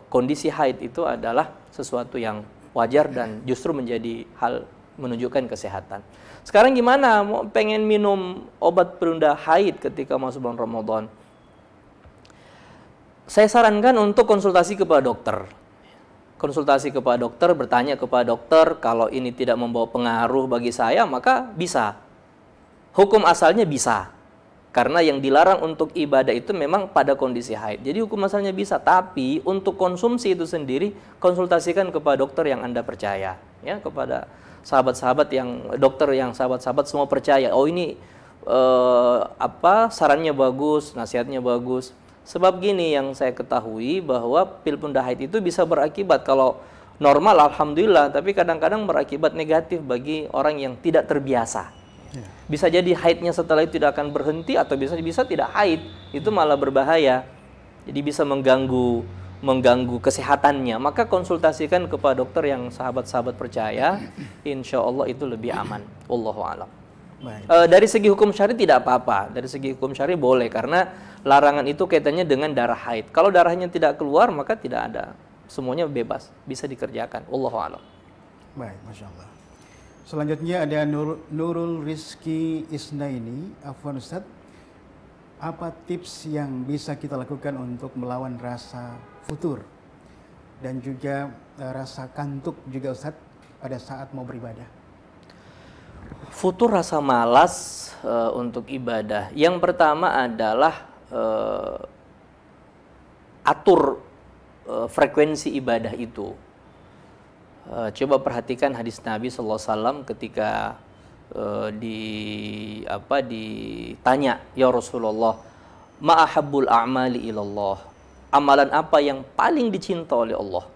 kondisi haid itu adalah sesuatu yang wajar dan justru menjadi hal menunjukkan kesehatan. Sekarang gimana? Pengen minum obat penunda haid ketika masuk bulan Ramadan? Saya sarankan untuk konsultasi kepada dokter. Konsultasi kepada dokter, bertanya kepada dokter, kalau ini tidak membawa pengaruh bagi saya, maka bisa. Hukum asalnya bisa. Karena yang dilarang untuk ibadah itu memang pada kondisi haid. Jadi hukum asalnya bisa, tapi untuk konsumsi itu sendiri, konsultasikan kepada dokter yang Anda percaya. Ya, kepada sahabat-sahabat dokter yang sahabat-sahabat semua percaya. Oh ini sarannya bagus, nasihatnya bagus. Sebab gini yang saya ketahui bahwa pil penunda haid itu bisa berakibat kalau normal alhamdulillah, tapi kadang-kadang berakibat negatif bagi orang yang tidak terbiasa. Bisa jadi haidnya setelah itu tidak akan berhenti atau bisa tidak haid, itu malah berbahaya. Jadi bisa mengganggu kesehatannya. Maka konsultasikan kepada dokter yang sahabat-sahabat percaya, insya Allah itu lebih aman. Wallahu a'lam. Dari segi hukum syari tidak apa-apa. Dari segi hukum syari boleh karena larangan itu kaitannya dengan darah haid. Kalau darahnya tidak keluar maka tidak ada. Semuanya bebas, bisa dikerjakan. Wallahu a'lam. Baik, Masya Allah. Selanjutnya ada Nurul Rizki Isnaini. Afwan Ustaz, apa tips yang bisa kita lakukan untuk melawan rasa futur dan juga rasa kantuk juga Ustaz pada saat mau beribadah? Futur, rasa malas untuk ibadah. Yang pertama adalah atur frekuensi ibadah itu. Coba perhatikan hadis Nabi SAW ketika ditanya, ya Rasulullah, ma'ahabbul a'mali ilallah, amalan apa yang paling dicinta oleh Allah?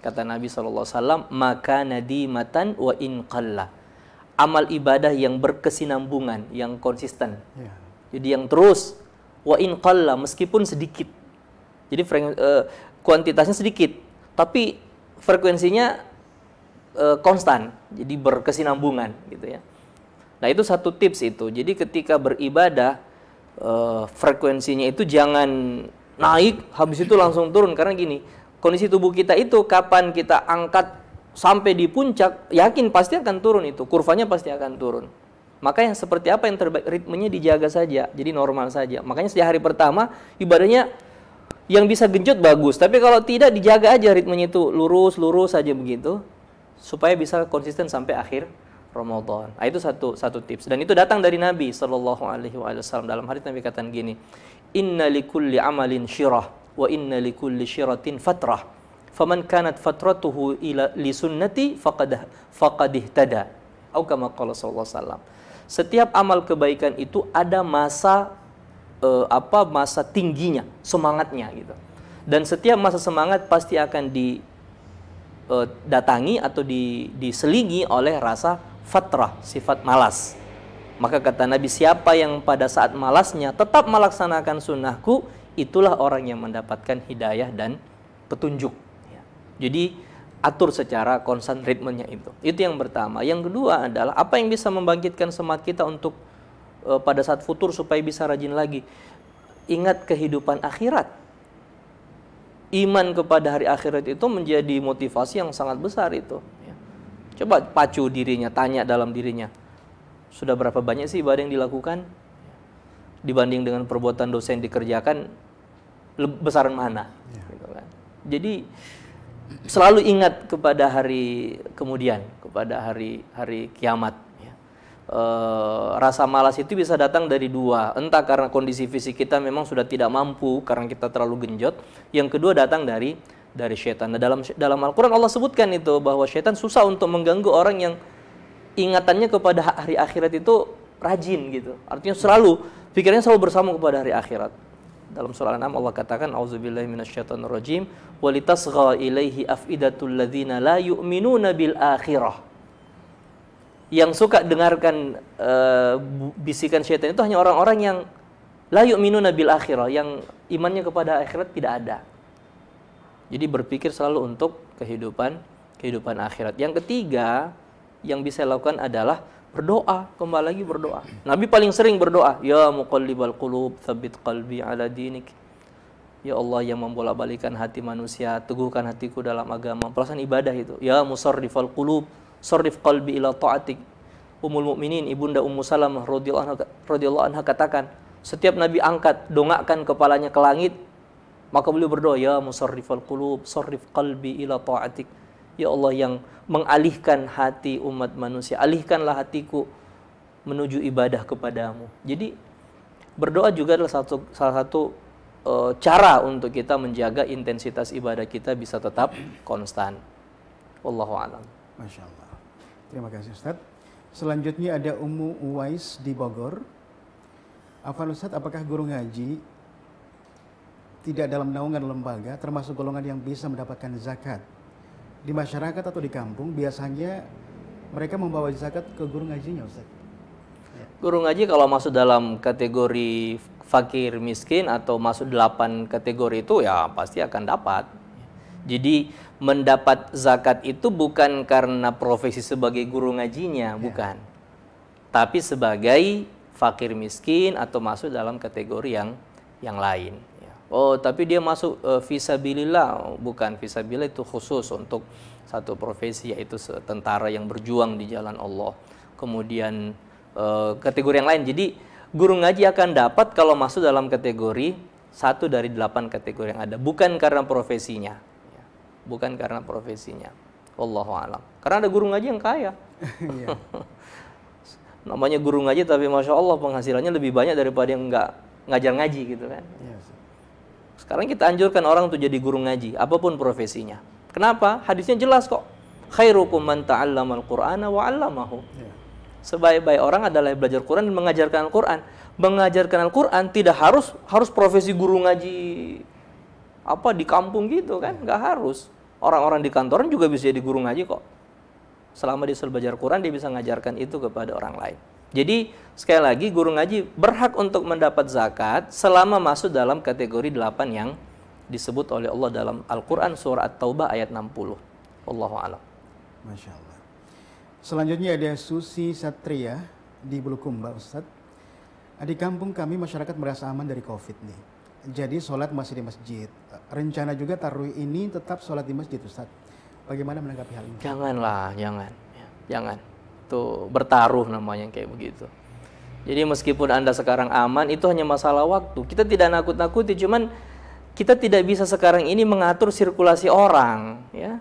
Kata Nabi SAW, maka nadimatan wa in qalla, amal ibadah yang berkesinambungan, yang konsisten. Jadi yang terus, wa in qalla, meskipun sedikit. Jadi kuantitasnya sedikit, tapi frekuensinya konstan, jadi berkesinambungan gitu ya. Nah itu satu tips itu. Jadi ketika beribadah frekuensinya itu jangan naik habis itu langsung turun, karena gini, kondisi tubuh kita itu kapan kita angkat sampai di puncak, yakin pasti akan turun itu, kurvanya pasti akan turun. Maka yang seperti apa yang terbaik, ritmenya dijaga saja, jadi normal saja. Makanya sejak hari pertama ibadahnya yang bisa genjot bagus, tapi kalau tidak dijaga aja ritmenya itu lurus saja begitu, supaya bisa konsisten sampai akhir Ramadan. Nah, itu satu tips. Dan itu datang dari Nabi SAW. Dalam hadits Nabi katakan gini, inna likulli amalin syirah, wa inna likulli syiratin fatrah. Faman kanat fatratuhu ila li sunnati faqad ihtada. Atau kama qala sallallahu alaihi wasallam. Setiap amal kebaikan itu ada masa masa tingginya, semangatnya gitu. Dan setiap masa semangat pasti akan datangi atau diselingi oleh rasa fatrah, sifat malas. Maka kata Nabi, siapa yang pada saat malasnya tetap melaksanakan sunnahku, itulah orang yang mendapatkan hidayah dan petunjuk. Jadi atur secara konstan ritmenya itu. Itu yang pertama. Yang kedua adalah apa yang bisa membangkitkan semangat kita untuk pada saat futur supaya bisa rajin lagi. Ingat kehidupan akhirat. Iman kepada hari akhirat itu menjadi motivasi yang sangat besar itu. Coba pacu dirinya, tanya dalam dirinya, sudah berapa banyak sih ibadah yang dilakukan dibanding dengan perbuatan dosa yang dikerjakan, besaran mana? Gitu kan. Jadi selalu ingat kepada hari kemudian, kepada hari kiamat. rasa malas itu bisa datang dari dua. Entah karena kondisi fisik kita memang sudah tidak mampu karena kita terlalu genjot. Yang kedua datang dari syaitan. Nah, dalam Al-Quran Allah sebutkan itu bahwa syaitan susah untuk mengganggu orang yang ingatannya kepada hari akhirat itu rajin gitu. Artinya selalu pikirannya selalu bersama kepada hari akhirat. Dalam surah Al-An'am Allah katakan auzubillahi minasyaitonirrajim walitasgha ilaihi afidatul ladzina la yu'minuna bil akhirah. Yang suka dengarkan bisikan syaitan itu hanya orang-orang yang la yu'minuna bil akhirah, yang imannya kepada akhirat tidak ada. Jadi berpikir selalu untuk kehidupan akhirat. Yang ketiga yang bisa dilakukan adalah berdoa, kembali lagi berdoa. Nabi paling sering berdoa, ya muqallibal qulub, tsabbit qalbi ala dinik. Ya Allah yang membolak-balikan hati manusia, teguhkan hatiku dalam agama. Pelaksanaan ibadah itu. Ya musarrifal qulub, sarrif qalbi ila ta'atik. Ummul Mukminin Ibunda Ummu Salamah radhiyallahu anha katakan, setiap Nabi angkat, dongakkan kepalanya ke langit, maka beliau berdoa, ya musarrifal qulub, sarrif qalbi ila ta'atik. Ya Allah yang mengalihkan hati umat manusia, alihkanlah hatiku menuju ibadah kepadamu. Jadi berdoa juga adalah salah satu cara untuk kita menjaga intensitas ibadah kita bisa tetap konstan. Wallahu a'lam. Masya Allah. Terima kasih Ustaz. Selanjutnya ada Ummu Uwais di Bogor. Afwan Ustaz, apakah guru ngaji tidak dalam naungan lembaga termasuk golongan yang bisa mendapatkan zakat? Di masyarakat atau di kampung biasanya mereka membawa zakat ke guru ngajinya Ustaz. Ya. Guru ngaji kalau masuk dalam kategori fakir miskin atau masuk 8 kategori itu ya pasti akan dapat. Jadi mendapat zakat itu bukan karena profesi sebagai guru ngajinya, bukan. Tapi sebagai fakir miskin atau masuk dalam kategori yang lain. Oh, tapi dia masuk fisabilillah, bukan fisabilillah itu khusus untuk satu profesi yaitu tentara yang berjuang di jalan Allah. Kemudian kategori yang lain. Jadi guru ngaji akan dapat kalau masuk dalam kategori 1 dari 8 kategori yang ada, bukan karena profesinya. Bukan karena profesinya. Wallahu a'lam. Karena ada guru ngaji yang kaya. Namanya guru ngaji tapi Masya Allah penghasilannya lebih banyak daripada yang nggak ngajar ngaji gitu kan. Sekarang kita anjurkan orang untuk jadi guru ngaji, apapun profesinya. Kenapa? Hadisnya jelas kok. Khairukum man ta'allamal Qur'ana wa 'allamahu. Sebaik-baik orang adalah yang belajar Quran dan mengajarkan Al-Quran. Mengajarkan Al-Quran tidak harus profesi guru ngaji apa di kampung gitu kan? Nggak harus. Orang-orang di kantoran juga bisa jadi guru ngaji kok. Selama dia belajar Quran, dia bisa mengajarkan itu kepada orang lain. Jadi sekali lagi guru ngaji berhak untuk mendapat zakat selama masuk dalam kategori 8 yang disebut oleh Allah dalam Al-Quran surah At-Taubah ayat 60. Wallahu a'lam. Masya Allah. Selanjutnya ada Susi Satria di Bulukumba Ustaz. Di kampung kami masyarakat merasa aman dari COVID nih. Jadi sholat masih di masjid. Rencana juga tarawih ini tetap sholat di masjid Ustaz. Bagaimana menanggapi hal ini? Janganlah, jangan. Itu bertaruh namanya kayak begitu. Jadi meskipun Anda sekarang aman, itu hanya masalah waktu. Kita tidak nakut-nakuti, cuman kita tidak bisa sekarang ini mengatur sirkulasi orang. Ya,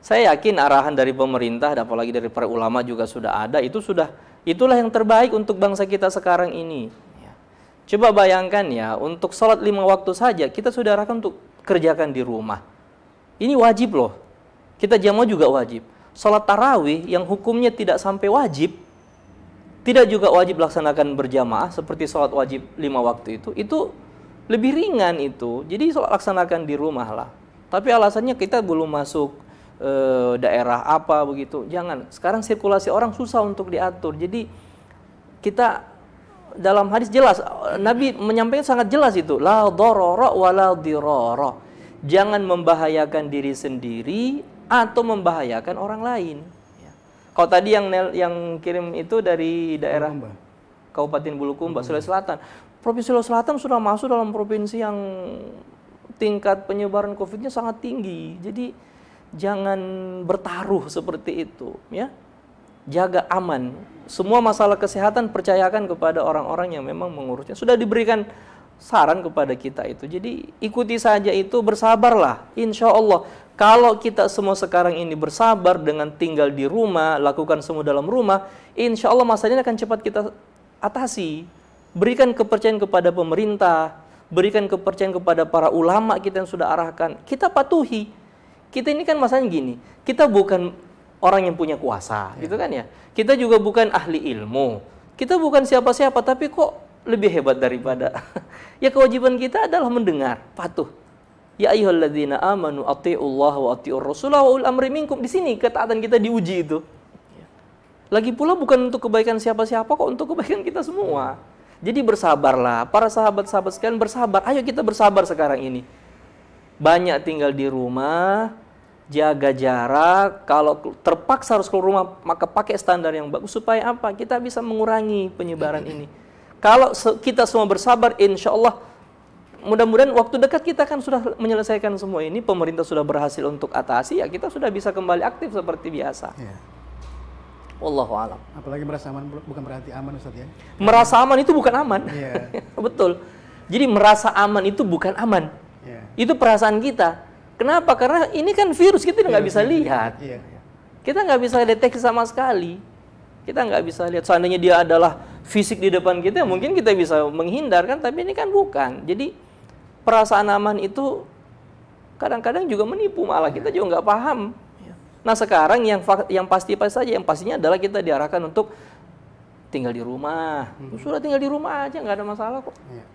saya yakin arahan dari pemerintah, apalagi dari para ulama juga sudah ada. Itulah yang terbaik untuk bangsa kita sekarang ini. Ya. Coba bayangkan ya, untuk sholat 5 waktu saja kita sudah arahkan untuk kerjakan di rumah. Ini wajib loh. Kita jamaah juga wajib. Sholat tarawih yang hukumnya tidak sampai wajib, tidak juga wajib laksanakan berjamaah seperti sholat wajib 5 waktu itu lebih ringan itu. Jadi laksanakan di rumah lah. Tapi alasannya kita belum masuk daerah apa begitu. Jangan. Sekarang sirkulasi orang susah untuk diatur. Jadi kita dalam hadis jelas, Nabi menyampaikan sangat jelas itu, la dharara wa la dirara. Jangan membahayakan diri sendiri atau membahayakan orang lain. Ya. Kalau tadi yang kirim itu dari daerah Kabupaten Bulukumba, Sulawesi Selatan. Provinsi Sulawesi Selatan sudah masuk dalam provinsi yang tingkat penyebaran COVID-nya sangat tinggi. Jadi jangan bertaruh seperti itu, ya. Jaga aman. Semua masalah kesehatan percayakan kepada orang-orang yang memang mengurusnya. Sudah diberikan saran kepada kita itu. Jadi ikuti saja itu, bersabarlah. Insya Allah, kalau kita semua sekarang ini bersabar dengan tinggal di rumah, lakukan semua dalam rumah, insya Allah masalah ini akan cepat kita atasi. Berikan kepercayaan kepada pemerintah, berikan kepercayaan kepada para ulama kita yang sudah arahkan. Kita patuhi. Kita ini kan masalahnya gini, kita bukan orang yang punya kuasa, gitu kan ya. Kita juga bukan ahli ilmu. Kita bukan siapa-siapa, tapi kok lebih hebat daripada. Ya kewajiban kita adalah mendengar, patuh. Ya ayyuhalladzina amanu atti'ullaha wa atti'ur rasulah wa ulil amri minkum. Di sini ketaatan kita diuji itu. Lagi pula bukan untuk kebaikan siapa-siapa kok, untuk kebaikan kita semua. Jadi bersabarlah, para sahabat-sahabat sekalian bersabar. Ayo kita bersabar sekarang ini. Banyak tinggal di rumah, jaga jarak. Kalau terpaksa harus keluar rumah, maka pakai standar yang bagus. Supaya apa? Kita bisa mengurangi penyebaran ini. Kalau kita semua bersabar, insya Allah, mudah-mudahan waktu dekat kita kan sudah menyelesaikan semua ini. Pemerintah sudah berhasil untuk atasi, ya kita sudah bisa kembali aktif seperti biasa. Ya. Wallahu a'lam. Apalagi merasa aman bukan berarti aman, Ustaz ya? Merasa aman itu bukan aman. Yeah. Betul. Jadi merasa aman itu bukan aman. Yeah. Itu perasaan kita. Kenapa? Karena ini kan virus, kita nggak bisa lihat. Yeah. Kita nggak bisa deteksi sama sekali. Kita nggak bisa lihat. Seandainya dia adalah fisik di depan kita, mungkin kita bisa menghindar kan, tapi ini kan bukan. Jadi perasaan aman itu kadang-kadang juga menipu, malah kita juga nggak paham. Nah sekarang yang pasti saja, yang pastinya adalah kita diarahkan untuk tinggal di rumah. Sudah tinggal di rumah aja, nggak ada masalah kok. Ya.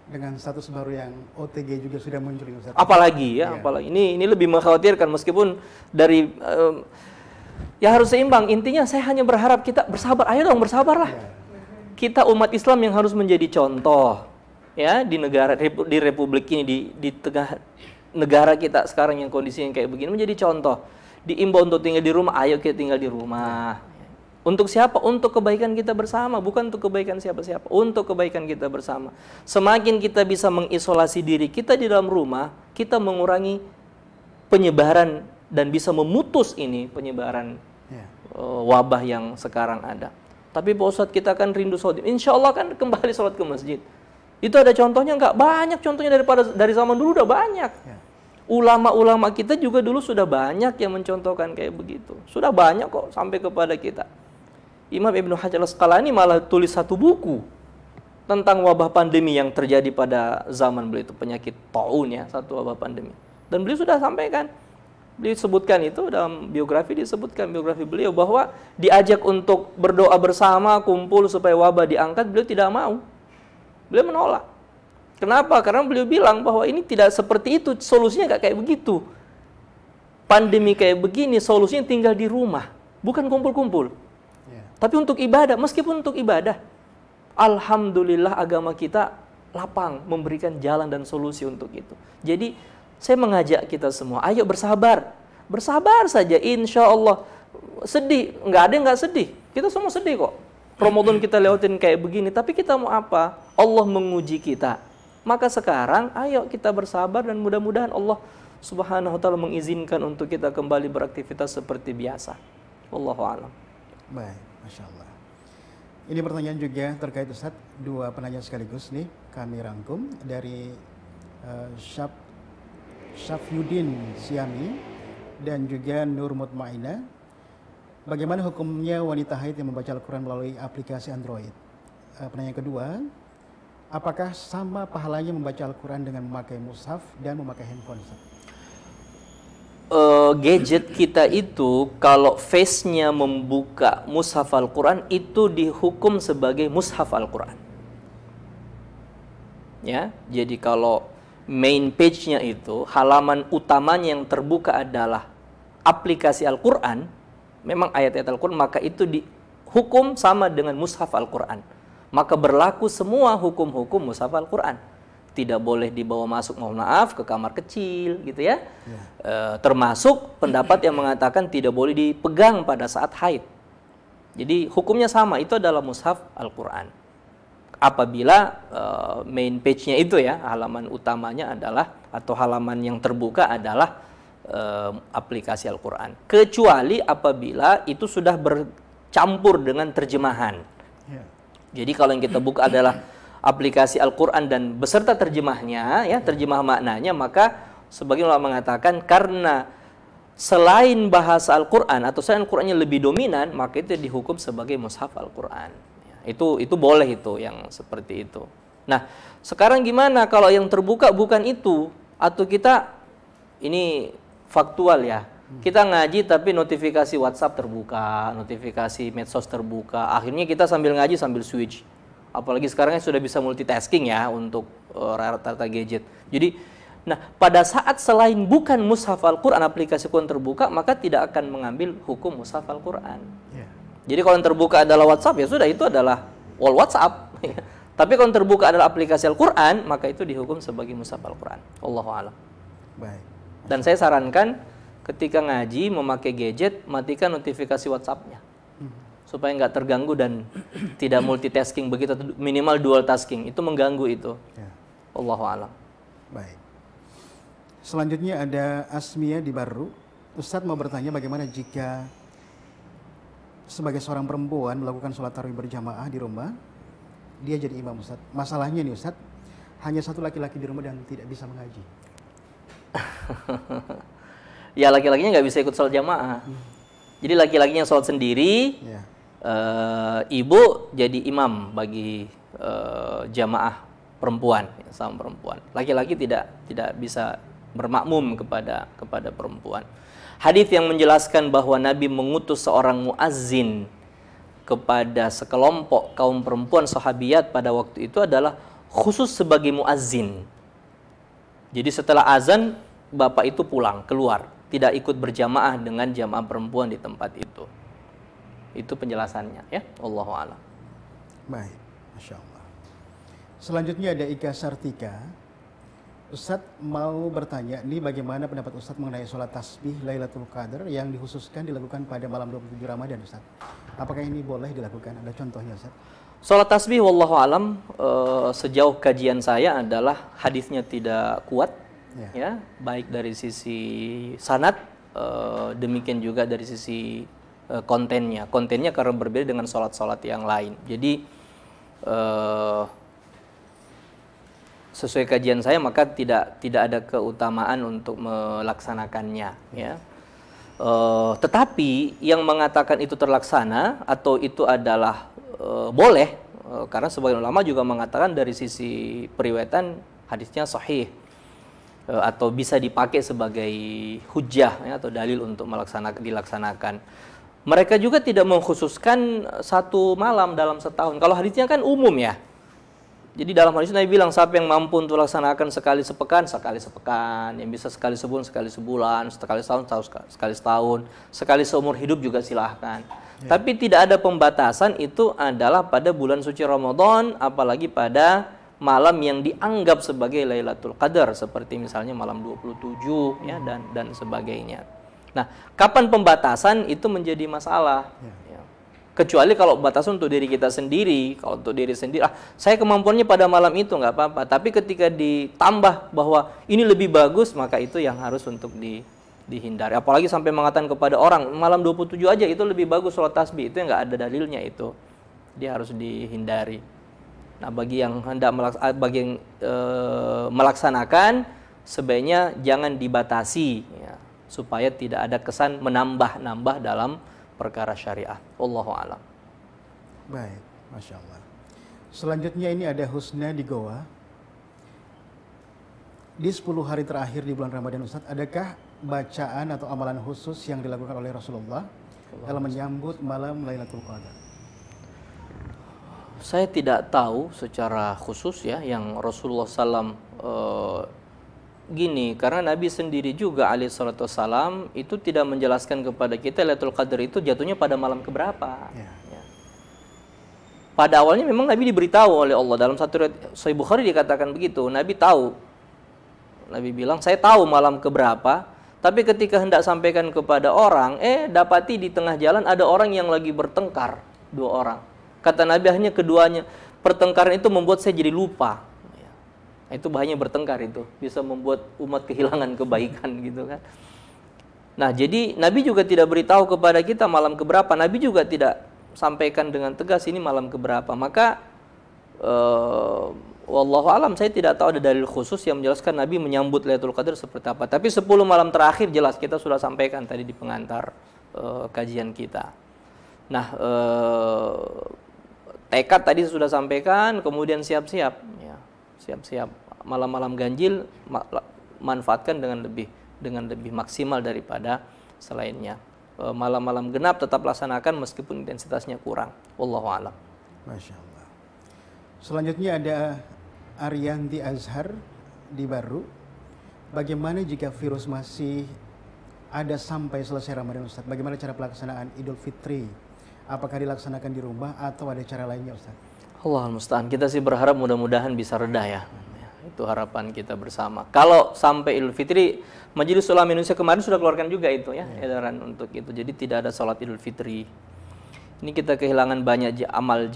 Dengan status baru yang OTG juga sudah muncul, Ustaz. Apalagi ya, apalagi ini lebih mengkhawatirkan, meskipun dari ya harus seimbang. Intinya saya hanya berharap kita bersabar. Ayo dong bersabarlah. Ya. Kita umat Islam yang harus menjadi contoh ya di negara, di republik ini, di tengah negara kita sekarang yang kondisinya kayak begini, menjadi contoh. Diimbau untuk tinggal di rumah, ayo kita tinggal di rumah. Untuk siapa? Untuk kebaikan kita bersama, bukan untuk kebaikan siapa-siapa. Untuk kebaikan kita bersama. Semakin kita bisa mengisolasi diri kita di dalam rumah, kita mengurangi penyebaran dan bisa memutus ini penyebaran wabah yang sekarang ada. Tapi Pak Ustadz, kita kan rindu sholat. Insya Allah kan kembali sholat ke masjid. Itu ada contohnya nggak? Banyak contohnya dari zaman dulu udah banyak. Ulama-ulama kita juga dulu sudah banyak yang mencontohkan kayak begitu. Sudah banyak kok sampai kepada kita. Imam Ibnu Hajar Al-Asqalani malah tulis satu buku tentang wabah pandemi yang terjadi pada zaman beliau itu, penyakit taun ya, satu wabah pandemi. Dan beliau sudah sampaikan, beliau sebutkan itu dalam biografi, disebutkan biografi beliau bahwa diajak untuk berdoa bersama, kumpul supaya wabah diangkat, beliau tidak mau. Beliau menolak. Kenapa? Karena beliau bilang bahwa ini tidak seperti itu, solusinya nggak kayak begitu. Pandemi kayak begini, solusinya tinggal di rumah, bukan kumpul-kumpul. Tapi untuk ibadah, meskipun untuk ibadah, alhamdulillah agama kita lapang, memberikan jalan dan solusi untuk itu. Jadi saya mengajak kita semua, ayo bersabar. Bersabar saja, insya Allah. Sedih, nggak ada yang nggak sedih. Kita semua sedih kok. Ramadan kita lewatin kayak begini, tapi kita mau apa? Allah menguji kita. Maka sekarang ayo kita bersabar dan mudah-mudahan Allah Subhanahu wa taala mengizinkan untuk kita kembali beraktivitas seperti biasa. Wallahu a'lam. Baik, Masya Allah. Ini pertanyaan juga terkait Ustaz, dua penanya sekaligus nih kami rangkum dari Syafyudin Siami dan juga Nur Mutmainah. Bagaimana hukumnya wanita haid yang membaca Al-Quran melalui aplikasi Android? Pertanyaan kedua, apakah sama pahalanya membaca Al-Quran dengan memakai mushaf dan memakai handphone? Gadget kita itu kalau face-nya membuka mushaf Al-Quran itu dihukum sebagai mushaf Al-Quran. Ya, jadi kalau main page-nya itu halaman utamanya yang terbuka adalah aplikasi Al-Quran, memang ayat-ayat Al-Quran, maka itu dihukum sama dengan mushaf Al-Quran. Maka berlaku semua hukum-hukum mushaf Al-Quran. Tidak boleh dibawa masuk, mohon maaf, ke kamar kecil gitu ya. Termasuk pendapat yang mengatakan tidak boleh dipegang pada saat haid. Jadi hukumnya sama, itu adalah mushaf Al-Quran. Apabila main page-nya itu ya, halaman utamanya adalah, atau halaman yang terbuka adalah aplikasi Al-Quran. Kecuali apabila itu sudah bercampur dengan terjemahan. Jadi kalau yang kita buka adalah aplikasi Al-Qur'an dan beserta terjemahnya, ya, terjemah maknanya, maka sebagian ulama mengatakan karena selain bahasa Al-Qur'an atau selain Al-Qur'annya lebih dominan, maka itu dihukum sebagai mushaf Al-Qur'an. Ya, itu boleh itu yang seperti itu. Nah, sekarang gimana kalau yang terbuka bukan itu, atau kita ini faktual ya. Kita ngaji tapi notifikasi WhatsApp terbuka, notifikasi medsos terbuka. Akhirnya kita sambil ngaji sambil switch. Apalagi sekarang sudah bisa multitasking ya untuk rata-rata gadget. Jadi, nah pada saat selain bukan mushaf Al-Quran, aplikasi Quran terbuka, maka tidak akan mengambil hukum mushaf Al-Quran. Yeah. Jadi kalau yang terbuka adalah WhatsApp, ya sudah itu adalah wall WhatsApp. Tapi kalau yang terbuka adalah aplikasi Al-Quran, maka itu dihukum sebagai mushaf Al-Quran. Allahu a'lam. Baik. Dan saya sarankan ketika ngaji memakai gadget, matikan notifikasi WhatsApp-nya supaya nggak terganggu dan tidak multitasking begitu, minimal dual tasking, itu mengganggu itu. Ya. Allahu a'lam. Baik. Selanjutnya ada Asmia di Baru. Ustadz mau bertanya bagaimana jika sebagai seorang perempuan melakukan sholat tarawih berjamaah di rumah, dia jadi imam Ustadz. Masalahnya nih Ustadz, hanya satu laki-laki di rumah dan tidak bisa mengaji. Ya laki-lakinya nggak bisa ikut sholat jamaah. Jadi laki-lakinya sholat sendiri, ya. Ibu jadi imam bagi jamaah perempuan, sama perempuan. Laki-laki tidak bisa bermakmum kepada perempuan. Hadis yang menjelaskan bahwa Nabi mengutus seorang muazzin kepada sekelompok kaum perempuan sahabiyat pada waktu itu adalah khusus sebagai muazzin. Jadi setelah azan bapak itu pulang keluar, tidak ikut berjamaah dengan jamaah perempuan di tempat itu. Itu penjelasannya ya. Allahu a'lam. Baik, Masya Allah. Selanjutnya ada Ika Sartika. Ustadz mau bertanya, ini bagaimana pendapat Ustadz mengenai sholat tasbih Lailatul Qadar yang dikhususkan dilakukan pada malam 27 Ramadan Ustadz? Apakah ini boleh dilakukan? Ada contohnya Ustadz? Sholat tasbih wallahu alam, sejauh kajian saya adalah hadisnya tidak kuat. Ya, baik dari sisi sanad, demikian juga dari sisi kontennya karena berbeda dengan sholat-sholat yang lain. Jadi sesuai kajian saya maka tidak ada keutamaan untuk melaksanakannya. Ya. Tetapi yang mengatakan itu terlaksana atau itu adalah boleh, karena sebagian ulama juga mengatakan dari sisi periwayatan hadisnya sahih. Atau bisa dipakai sebagai hujjah ya, atau dalil untuk dilaksanakan. Mereka juga tidak mengkhususkan satu malam dalam setahun. Kalau hadisnya kan umum ya. Jadi dalam hadis Nabi bilang siapa yang mampu untuk laksanakan sekali sepekan, yang bisa sekali sebulan, sekali setahun, sekali setahun, sekali seumur hidup juga silahkan. Ya. Tapi tidak ada pembatasan, itu adalah pada bulan suci Ramadan, apalagi pada malam yang dianggap sebagai Lailatul Qadar, seperti misalnya malam 27 ya dan sebagainya. Nah, kapan pembatasan itu menjadi masalah? Ya. Kecuali kalau batasan untuk diri kita sendiri, kalau untuk diri sendiri, saya kemampuannya pada malam itu nggak apa-apa. Tapi ketika ditambah bahwa ini lebih bagus, maka itu yang harus untuk dihindari. Apalagi sampai mengatakan kepada orang malam 27 aja itu lebih bagus sholat tasbih, itu yang nggak ada dalilnya itu. Dia harus dihindari. Nah, bagi yang hendak melaksanakan, sebaiknya jangan dibatasi, ya, supaya tidak ada kesan menambah-nambah dalam perkara syariah. Wallahu a'lam. Baik, Masya Allah. Selanjutnya ini ada Husna di Goa. Di 10 hari terakhir di bulan Ramadan Ustadz, adakah bacaan atau amalan khusus yang dilakukan oleh Rasulullah dalam menyambut malam Lailatul Qadar? Saya tidak tahu secara khusus ya yang Rasulullah SAW gini, karena Nabi sendiri juga alaihissalam itu tidak menjelaskan kepada kita Lailatul Qadar itu jatuhnya pada malam keberapa. Ya. Pada awalnya memang Nabi diberitahu oleh Allah, dalam satu riwayat Sahih Bukhari dikatakan begitu, Nabi tahu. Nabi bilang, saya tahu malam keberapa, tapi ketika hendak sampaikan kepada orang, dapati di tengah jalan ada orang yang lagi bertengkar, 2 orang. Kata Nabi, akhirnya keduanya, pertengkaran itu membuat saya jadi lupa. Itu bahayanya bertengkar itu, bisa membuat umat kehilangan kebaikan gitu kan. Nah, jadi Nabi juga tidak beritahu kepada kita malam keberapa. Nabi juga tidak sampaikan dengan tegas ini malam keberapa. Maka wallahu alam, saya tidak tahu ada dalil khusus yang menjelaskan Nabi menyambut Lailatul Qadar seperti apa. Tapi 10 malam terakhir jelas kita sudah sampaikan tadi di pengantar kajian kita. Nah, tekad tadi sudah sampaikan, kemudian siap-siap, ya, siap-siap malam-malam ganjil manfaatkan dengan lebih maksimal daripada selainnya. Malam-malam genap tetap laksanakan meskipun intensitasnya kurang. Wallahu a'lam. Masya Allah. Selanjutnya ada Ariyanti Azhar di Baru. Bagaimana jika virus masih ada sampai selesai Ramadan, Ustaz? Bagaimana cara pelaksanaan Idul Fitri? Apakah dilaksanakan di rumah atau ada cara lainnya, Ustaz? Allahul musta'an. Kita sih berharap mudah-mudahan bisa reda ya. Itu harapan kita bersama. Kalau sampai Idul Fitri, Majelis Ulama Indonesia kemarin sudah keluarkan juga itu ya, edaran untuk itu. Jadi tidak ada sholat Idul Fitri. Ini kita kehilangan banyak amal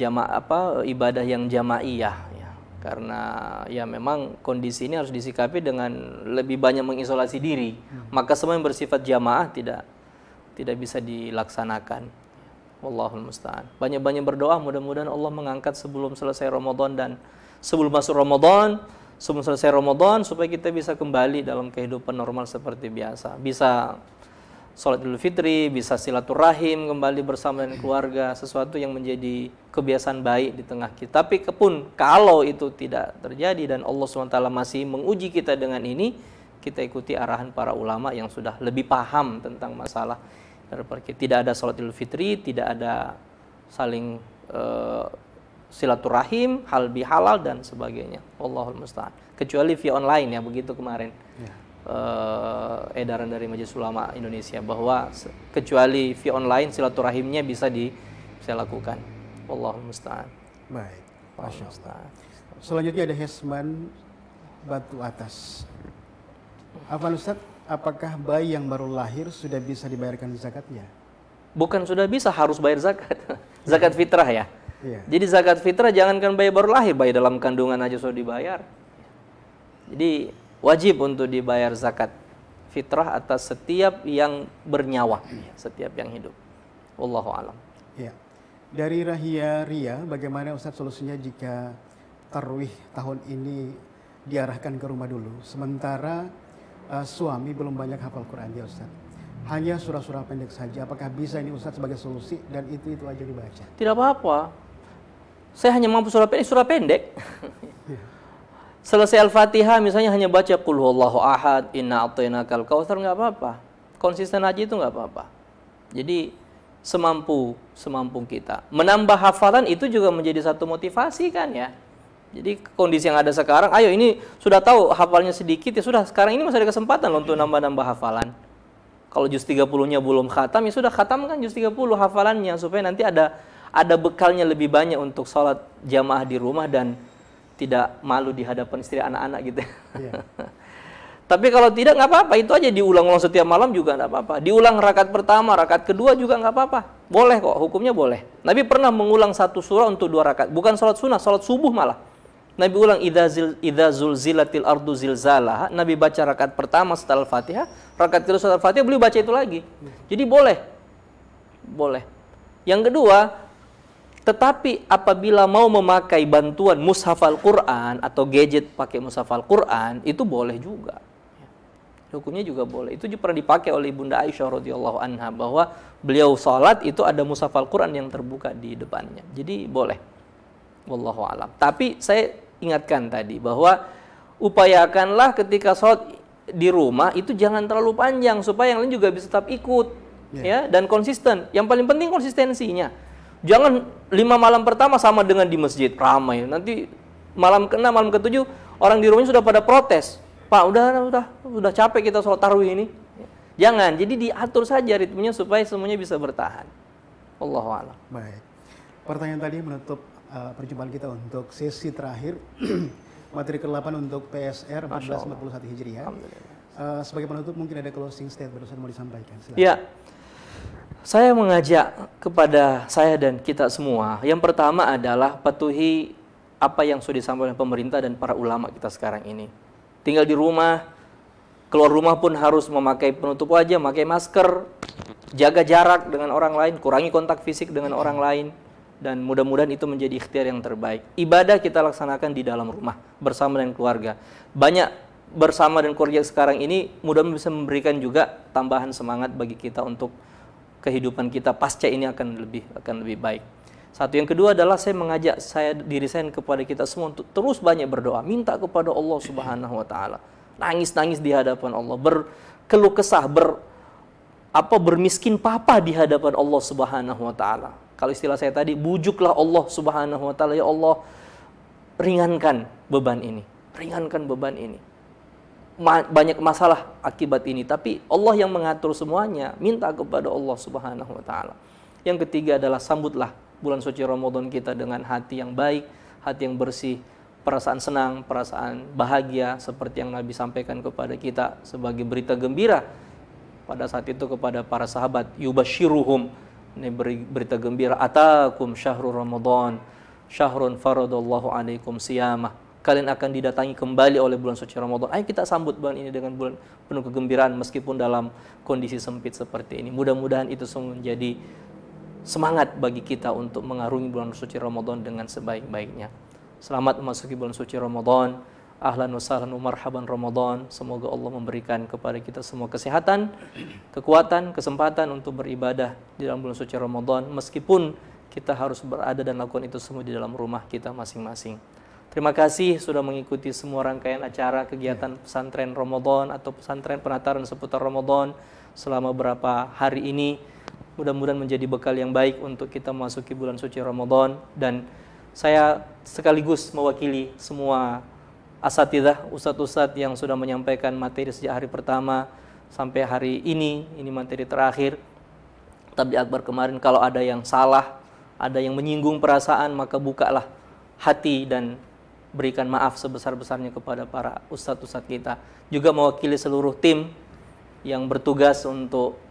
ibadah yang jamaiyah ya. Karena ya memang kondisi ini harus disikapi dengan lebih banyak mengisolasi diri. Maka semua yang bersifat jamaah tidak bisa dilaksanakan. Wallahul musta'an. Banyak-banyak berdoa, mudah-mudahan Allah mengangkat sebelum selesai Ramadan dan sebelum masuk Ramadan, sebelum selesai Ramadan, supaya kita bisa kembali dalam kehidupan normal seperti biasa. Bisa sholat Idul Fitri, bisa silaturahim kembali bersama dengan keluarga, sesuatu yang menjadi kebiasaan baik di tengah kita. Tapi kalau itu tidak terjadi dan Allah SWT masih menguji kita dengan ini, kita ikuti arahan para ulama yang sudah lebih paham tentang masalah. Tidak ada sholat Idul Fitri, tidak ada saling silaturahim, hal bihalal dan sebagainya. Wallahul musta'an. Kecuali via online ya, begitu kemarin. Ya. Edaran dari Majelis Ulama Indonesia bahwa kecuali via online silaturahimnya bisa lakukan. Wallahul musta'an. Baik. Masya Allah. Selanjutnya ada Hesman Batu Atas. Apa Ustaz, apakah bayi yang baru lahir sudah bisa dibayarkan zakatnya? Bukan sudah bisa, harus bayar zakat. Zakat fitrah ya. Iya. Jadi zakat fitrah jangankan bayi baru lahir, bayi dalam kandungan aja sudah dibayar. Jadi wajib untuk dibayar zakat fitrah atas setiap yang bernyawa, setiap yang hidup. Wallahu a'lam. Iya. Dari Rahia Ria, bagaimana Ustaz solusinya jika tarawih tahun ini diarahkan ke rumah dulu, sementara suami belum banyak hafal Quran ya Ustaz? Hanya surah-surah pendek saja. Apakah bisa ini Ustaz sebagai solusi dan itu aja dibaca? Tidak apa-apa. Saya hanya mampu surah pendek. Selesai Al-Fatihah misalnya hanya baca Qul huwallahu ahad, inna a'tainakal kautsar, enggak apa-apa. Konsisten aja itu enggak apa-apa. Jadi semampu kita. Menambah hafalan itu juga menjadi satu motivasi kan ya. Jadi kondisi yang ada sekarang, ayo ini sudah tahu hafalnya sedikit ya sudah, sekarang ini masih ada kesempatan loh untuk nambah-nambah hafalan. Kalau juz 30-nya belum khatam ya sudah khatamkan juz 30 hafalannya supaya nanti ada bekalnya lebih banyak untuk sholat jamaah di rumah dan tidak malu di hadapan istri anak-anak gitu. Yeah. Tapi kalau tidak nggak apa-apa, itu aja diulang-ulang setiap malam juga nggak apa-apa. Diulang rakaat pertama, rakaat kedua juga nggak apa-apa. Boleh kok, hukumnya boleh. Nabi pernah mengulang satu surah untuk 2 rakaat, bukan sholat sunnah, sholat subuh malah. Nabi ulang idza zulzilatil ardu zilzalaha. Nabi baca rakaat pertama setelah Al-Fatihah, rakaat kedua setelah Al-Fatihah beliau baca itu lagi. Jadi boleh. Yang kedua, tetapi apabila mau memakai bantuan mushaf Al-Quran atau gadget pakai mushaf Al-Quran, itu boleh juga. Hukumnya juga boleh. Itu juga pernah dipakai oleh Bunda Aisyah radhiyallahu anha bahwa beliau salat itu ada mushaf Al-Quran yang terbuka di depannya. Jadi boleh. Wallahu a'lam. Tapi saya ingatkan tadi bahwa upayakanlah ketika salat di rumah itu jangan terlalu panjang supaya yang lain juga bisa tetap ikut ya dan konsisten. Yang paling penting konsistensinya. Jangan 5 malam pertama sama dengan di masjid ramai. Nanti malam ke-6, malam ke-7 orang di rumahnya sudah pada protes. Pak, udah capek kita sholat tarawih ini. Jangan. Jadi diatur saja ritmenya supaya semuanya bisa bertahan. Wallahu a'lam. Baik. Pertanyaan tadi menutup perjumpaan kita untuk sesi terakhir materi ke-8 untuk PSR 1441 Hijriah. Sebagai penutup mungkin ada closing statement yang mau disampaikan. Silakan. Ya. Saya mengajak kepada saya dan kita semua. Yang pertama adalah patuhi apa yang sudah disampaikan pemerintah dan para ulama kita sekarang ini. Tinggal di rumah, keluar rumah pun harus memakai penutup wajah, memakai masker, jaga jarak dengan orang lain, kurangi kontak fisik dengan orang lain. Dan mudah-mudahan itu menjadi ikhtiar yang terbaik. Ibadah kita laksanakan di dalam rumah bersama dengan keluarga. Banyak bersama dengan keluarga sekarang ini mudah-mudahan bisa memberikan juga tambahan semangat bagi kita untuk kehidupan kita pasca ini akan lebih baik. Satu, yang kedua adalah saya mengajak diri saya kepada kita semua untuk terus banyak berdoa, minta kepada Allah Subhanahu wa taala. Nangis-nangis di hadapan Allah, berkeluh kesah, bermiskin papa di hadapan Allah Subhanahu wa taala. Kalau istilah saya tadi, bujuklah Allah Subhanahu wa taala, ya Allah, ringankan beban ini. Ringankan beban ini. Banyak masalah akibat ini, tapi Allah yang mengatur semuanya. Minta kepada Allah Subhanahu wa taala. Yang ketiga adalah sambutlah bulan suci Ramadan kita dengan hati yang baik, hati yang bersih, perasaan senang, perasaan bahagia seperti yang Nabi sampaikan kepada kita sebagai berita gembira pada saat itu kepada para sahabat, yubashiruhum, ini berita gembira, atakum syahrul Ramadan, syahrun faradallahu alaikum siyamah. Kalian akan didatangi kembali oleh bulan suci Ramadan. Ayo kita sambut bulan ini dengan bulan penuh kegembiraan meskipun dalam kondisi sempit seperti ini. Mudah-mudahan itu semua menjadi semangat bagi kita untuk mengarungi bulan suci Ramadan dengan sebaik-baiknya. Selamat memasuki bulan suci Ramadan. Ahlan wa sahlan wa marhaban Ramadan. Semoga Allah memberikan kepada kita semua kesehatan, kekuatan, kesempatan untuk beribadah di dalam bulan suci Ramadan meskipun kita harus berada dan lakukan itu semua di dalam rumah kita masing-masing. Terima kasih sudah mengikuti semua rangkaian acara kegiatan pesantren Ramadan atau pesantren penataran seputar Ramadan selama beberapa hari ini. Mudah-mudahan menjadi bekal yang baik untuk kita memasuki bulan suci Ramadan, dan saya sekaligus mewakili semua asatidzah, ustadz-ustadz yang sudah menyampaikan materi sejak hari pertama sampai hari ini materi terakhir Tabligh Akbar kemarin. Kalau ada yang salah, ada yang menyinggung perasaan, maka bukalah hati dan berikan maaf sebesar-besarnya kepada para ustadz-ustadz kita. Juga mewakili seluruh tim yang bertugas untuk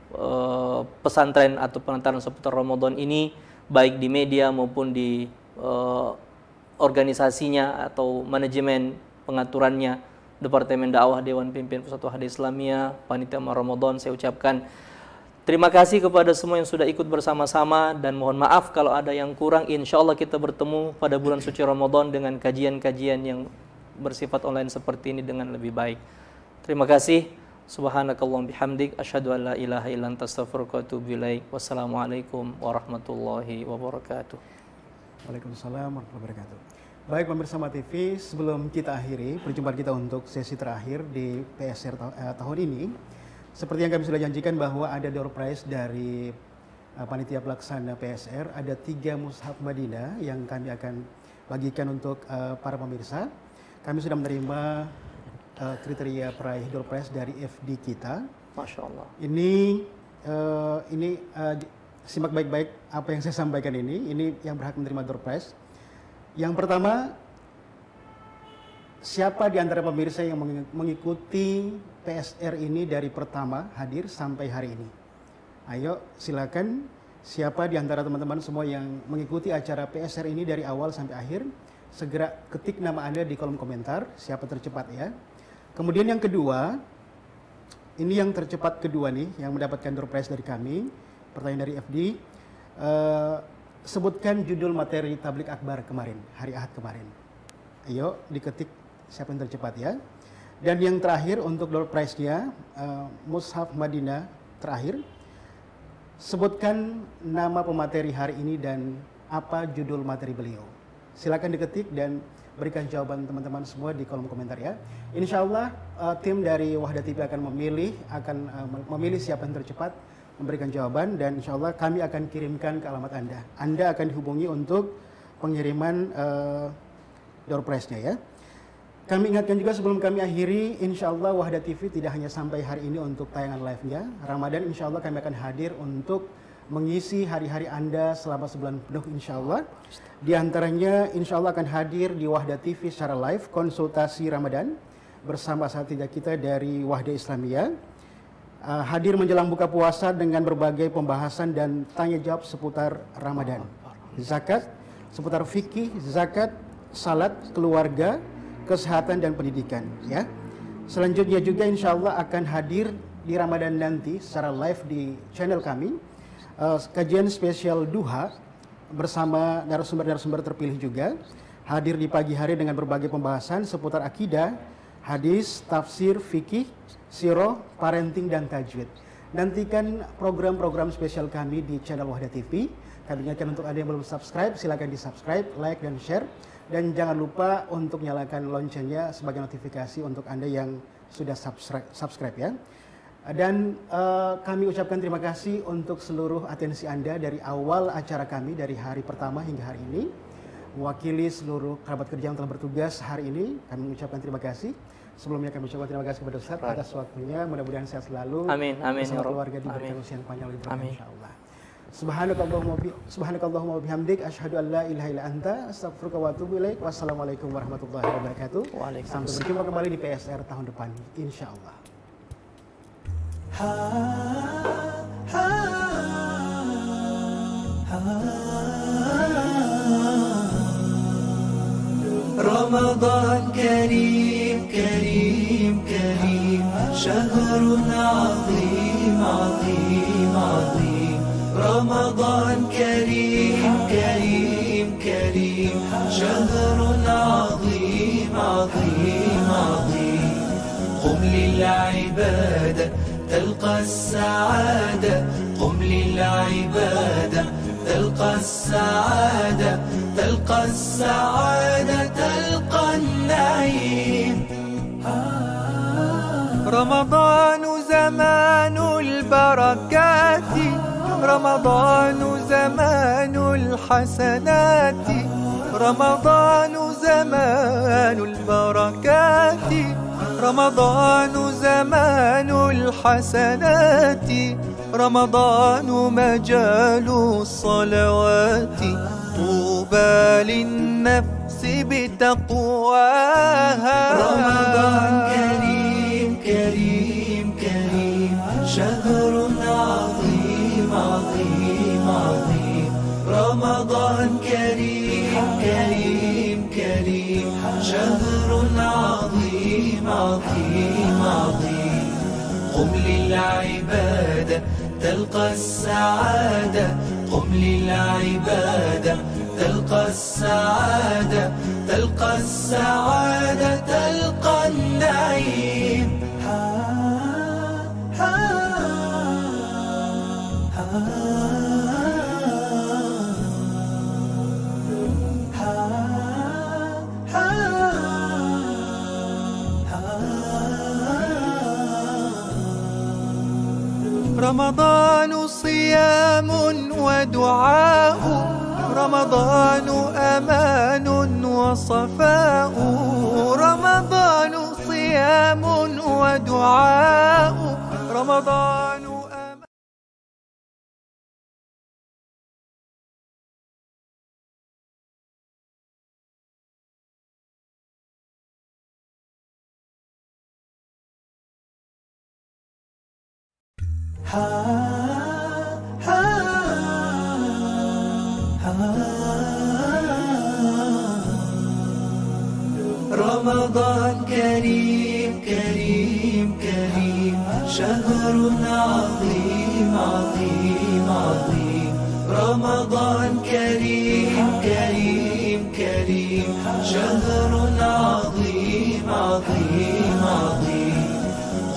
pesantren atau penataran seputar Ramadan ini, baik di media maupun di organisasinya atau manajemen pengaturannya, Departemen Dakwah Dewan Pimpinan Pusat Wahadah Islamiyah, Panitia Ramadan. Saya ucapkan terima kasih kepada semua yang sudah ikut bersama-sama, dan mohon maaf kalau ada yang kurang. Insya Allah kita bertemu pada bulan suci Ramadan dengan kajian-kajian yang bersifat online seperti ini dengan lebih baik. Terima kasih. Subhanakallahumma bihamdik, asyhadu an la ilaha illa anta astaghfiruka wa atubu ilaik. Wassalamualaikum warahmatullahi wabarakatuh. Waalaikumsalam warahmatullahi wabarakatuh. Baik pemirsa Mata TV, sebelum kita akhiri perjumpaan kita untuk sesi terakhir di PSR tahun ini, seperti yang kami sudah janjikan bahwa ada door prize dari panitia pelaksana PSR, ada 3 mushaf Madinah yang kami akan bagikan untuk para pemirsa. Kami sudah menerima kriteria peraih door prize dari FD kita. Masya Allah. Ini simak baik-baik apa yang saya sampaikan ini yang berhak menerima door prize. Yang pertama, siapa di antara pemirsa yang mengikuti PSR ini dari pertama hadir sampai hari ini? Ayo silakan, siapa di antara teman-teman semua yang mengikuti acara PSR ini dari awal sampai akhir, segera ketik nama Anda di kolom komentar, siapa tercepat ya. Kemudian yang kedua, ini yang tercepat kedua nih, yang mendapatkan door prize dari kami, pertanyaan dari FD. Sebutkan judul materi Tabligh Akbar kemarin, hari Ahad kemarin. Ayo diketik siapa yang tercepat ya. Dan yang terakhir untuk door prize-nya, mushaf Madinah terakhir. Sebutkan nama pemateri hari ini dan apa judul materi beliau. Silakan diketik dan berikan jawaban teman-teman semua di kolom komentar ya. Insya Allah tim dari Wahdah TV akan memilih siapa yang tercepat memberikan jawaban, dan insya Allah kami akan kirimkan ke alamat Anda. Anda akan dihubungi untuk pengiriman door prize-nya ya. Kami ingatkan juga sebelum kami akhiri, insya Allah Wahdah TV tidak hanya sampai hari ini untuk tayangan live-nya. Ramadan insya Allah kami akan hadir untuk mengisi hari-hari Anda selama sebulan penuh insya Allah. Di antaranya insya Allah akan hadir di Wahdah TV secara live konsultasi Ramadan bersama asatidzah kita dari Wahdah Islamiyah. Hadir menjelang buka puasa dengan berbagai pembahasan dan tanya jawab seputar Ramadan, zakat, seputar fikih, zakat, salat, keluarga, kesehatan dan pendidikan ya. Selanjutnya juga insya Allah akan hadir di Ramadan nanti secara live di channel kami, kajian spesial duha bersama narasumber-narasumber terpilih juga, hadir di pagi hari dengan berbagai pembahasan seputar akidah, hadis, tafsir, fikih, sirah, parenting, dan tajwid. Nantikan program-program spesial kami di channel Wahda TV. Kami ingatkan untuk Anda yang belum subscribe, silakan di-subscribe, like, dan share. Dan jangan lupa untuk nyalakan loncengnya sebagai notifikasi untuk Anda yang sudah subscribe ya. Dan kami ucapkan terima kasih untuk seluruh atensi Anda dari awal acara kami, dari hari pertama hingga hari ini. Mewakili seluruh kerabat kerja yang telah bertugas hari ini, kami mengucapkan terima kasih. Sebelumnya kami ucapkan terima kasih kepada Ustaz atas waktunya. Mudah-mudahan sehat selalu. Amin, amin. Bersama keluarga diberikan usia yang panjang oleh berkah insyaallah. Subhanakallahumma wa bihamdik asyhadu an la ilaha illa anta astaghfiruka wa atubu ilaik. Wassalamualaikum warahmatullahi wabarakatuh. Sampai berjumpa kembali di PSR tahun depan insyaallah. رمضان كريم كريم كريم شهر عظيم عظيم عظيم رمضان كريم كريم كريم شهر عظيم عظيم عظيم قم للعبادة تلقى السعادة قم للعبادة تلقى السعادة تلقى السعادة تلقى النعيم رمضان زمان البركات رمضان زمان الحسنات رمضان زمان البركات رمضان زمان الحسنات رمضان مجال الصلوات طوبى للنفس بتقواها رمضان كريم كريم كريم شهر عظيم عظيم عظيم رمضان كريم كريم كريم شهر عظيم عظيم عظيم قم للعبادة تلقى السعادة قم للعبادة تلقى السعادة تلقى السعادة تلقى النعيم رمضان صيام ودعاء رمضان أمان وصفاء رمضان صيام ودعاء رمضان رمضان كريم كريم كريم شهر عظيم عظيم عظيم رمضان كريم كريم كريم شهر عظيم عظيم عظيم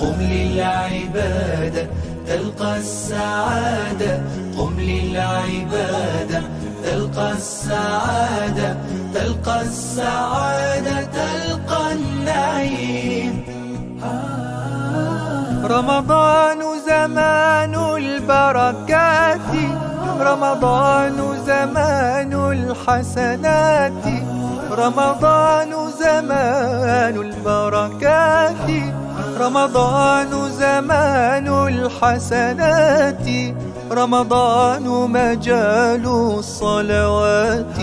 قم للعبادة تلقى السعادة قم للعبادة تلقى السعادة تلقى السعادة تلقى النعيم رمضان زمان البركات رمضان زمان الحسنات رمضان زمان البركات رمضان زمان الحسنات رمضان مجال الصلوات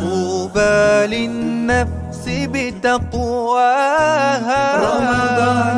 طوبى للنفس بتقواها رمضان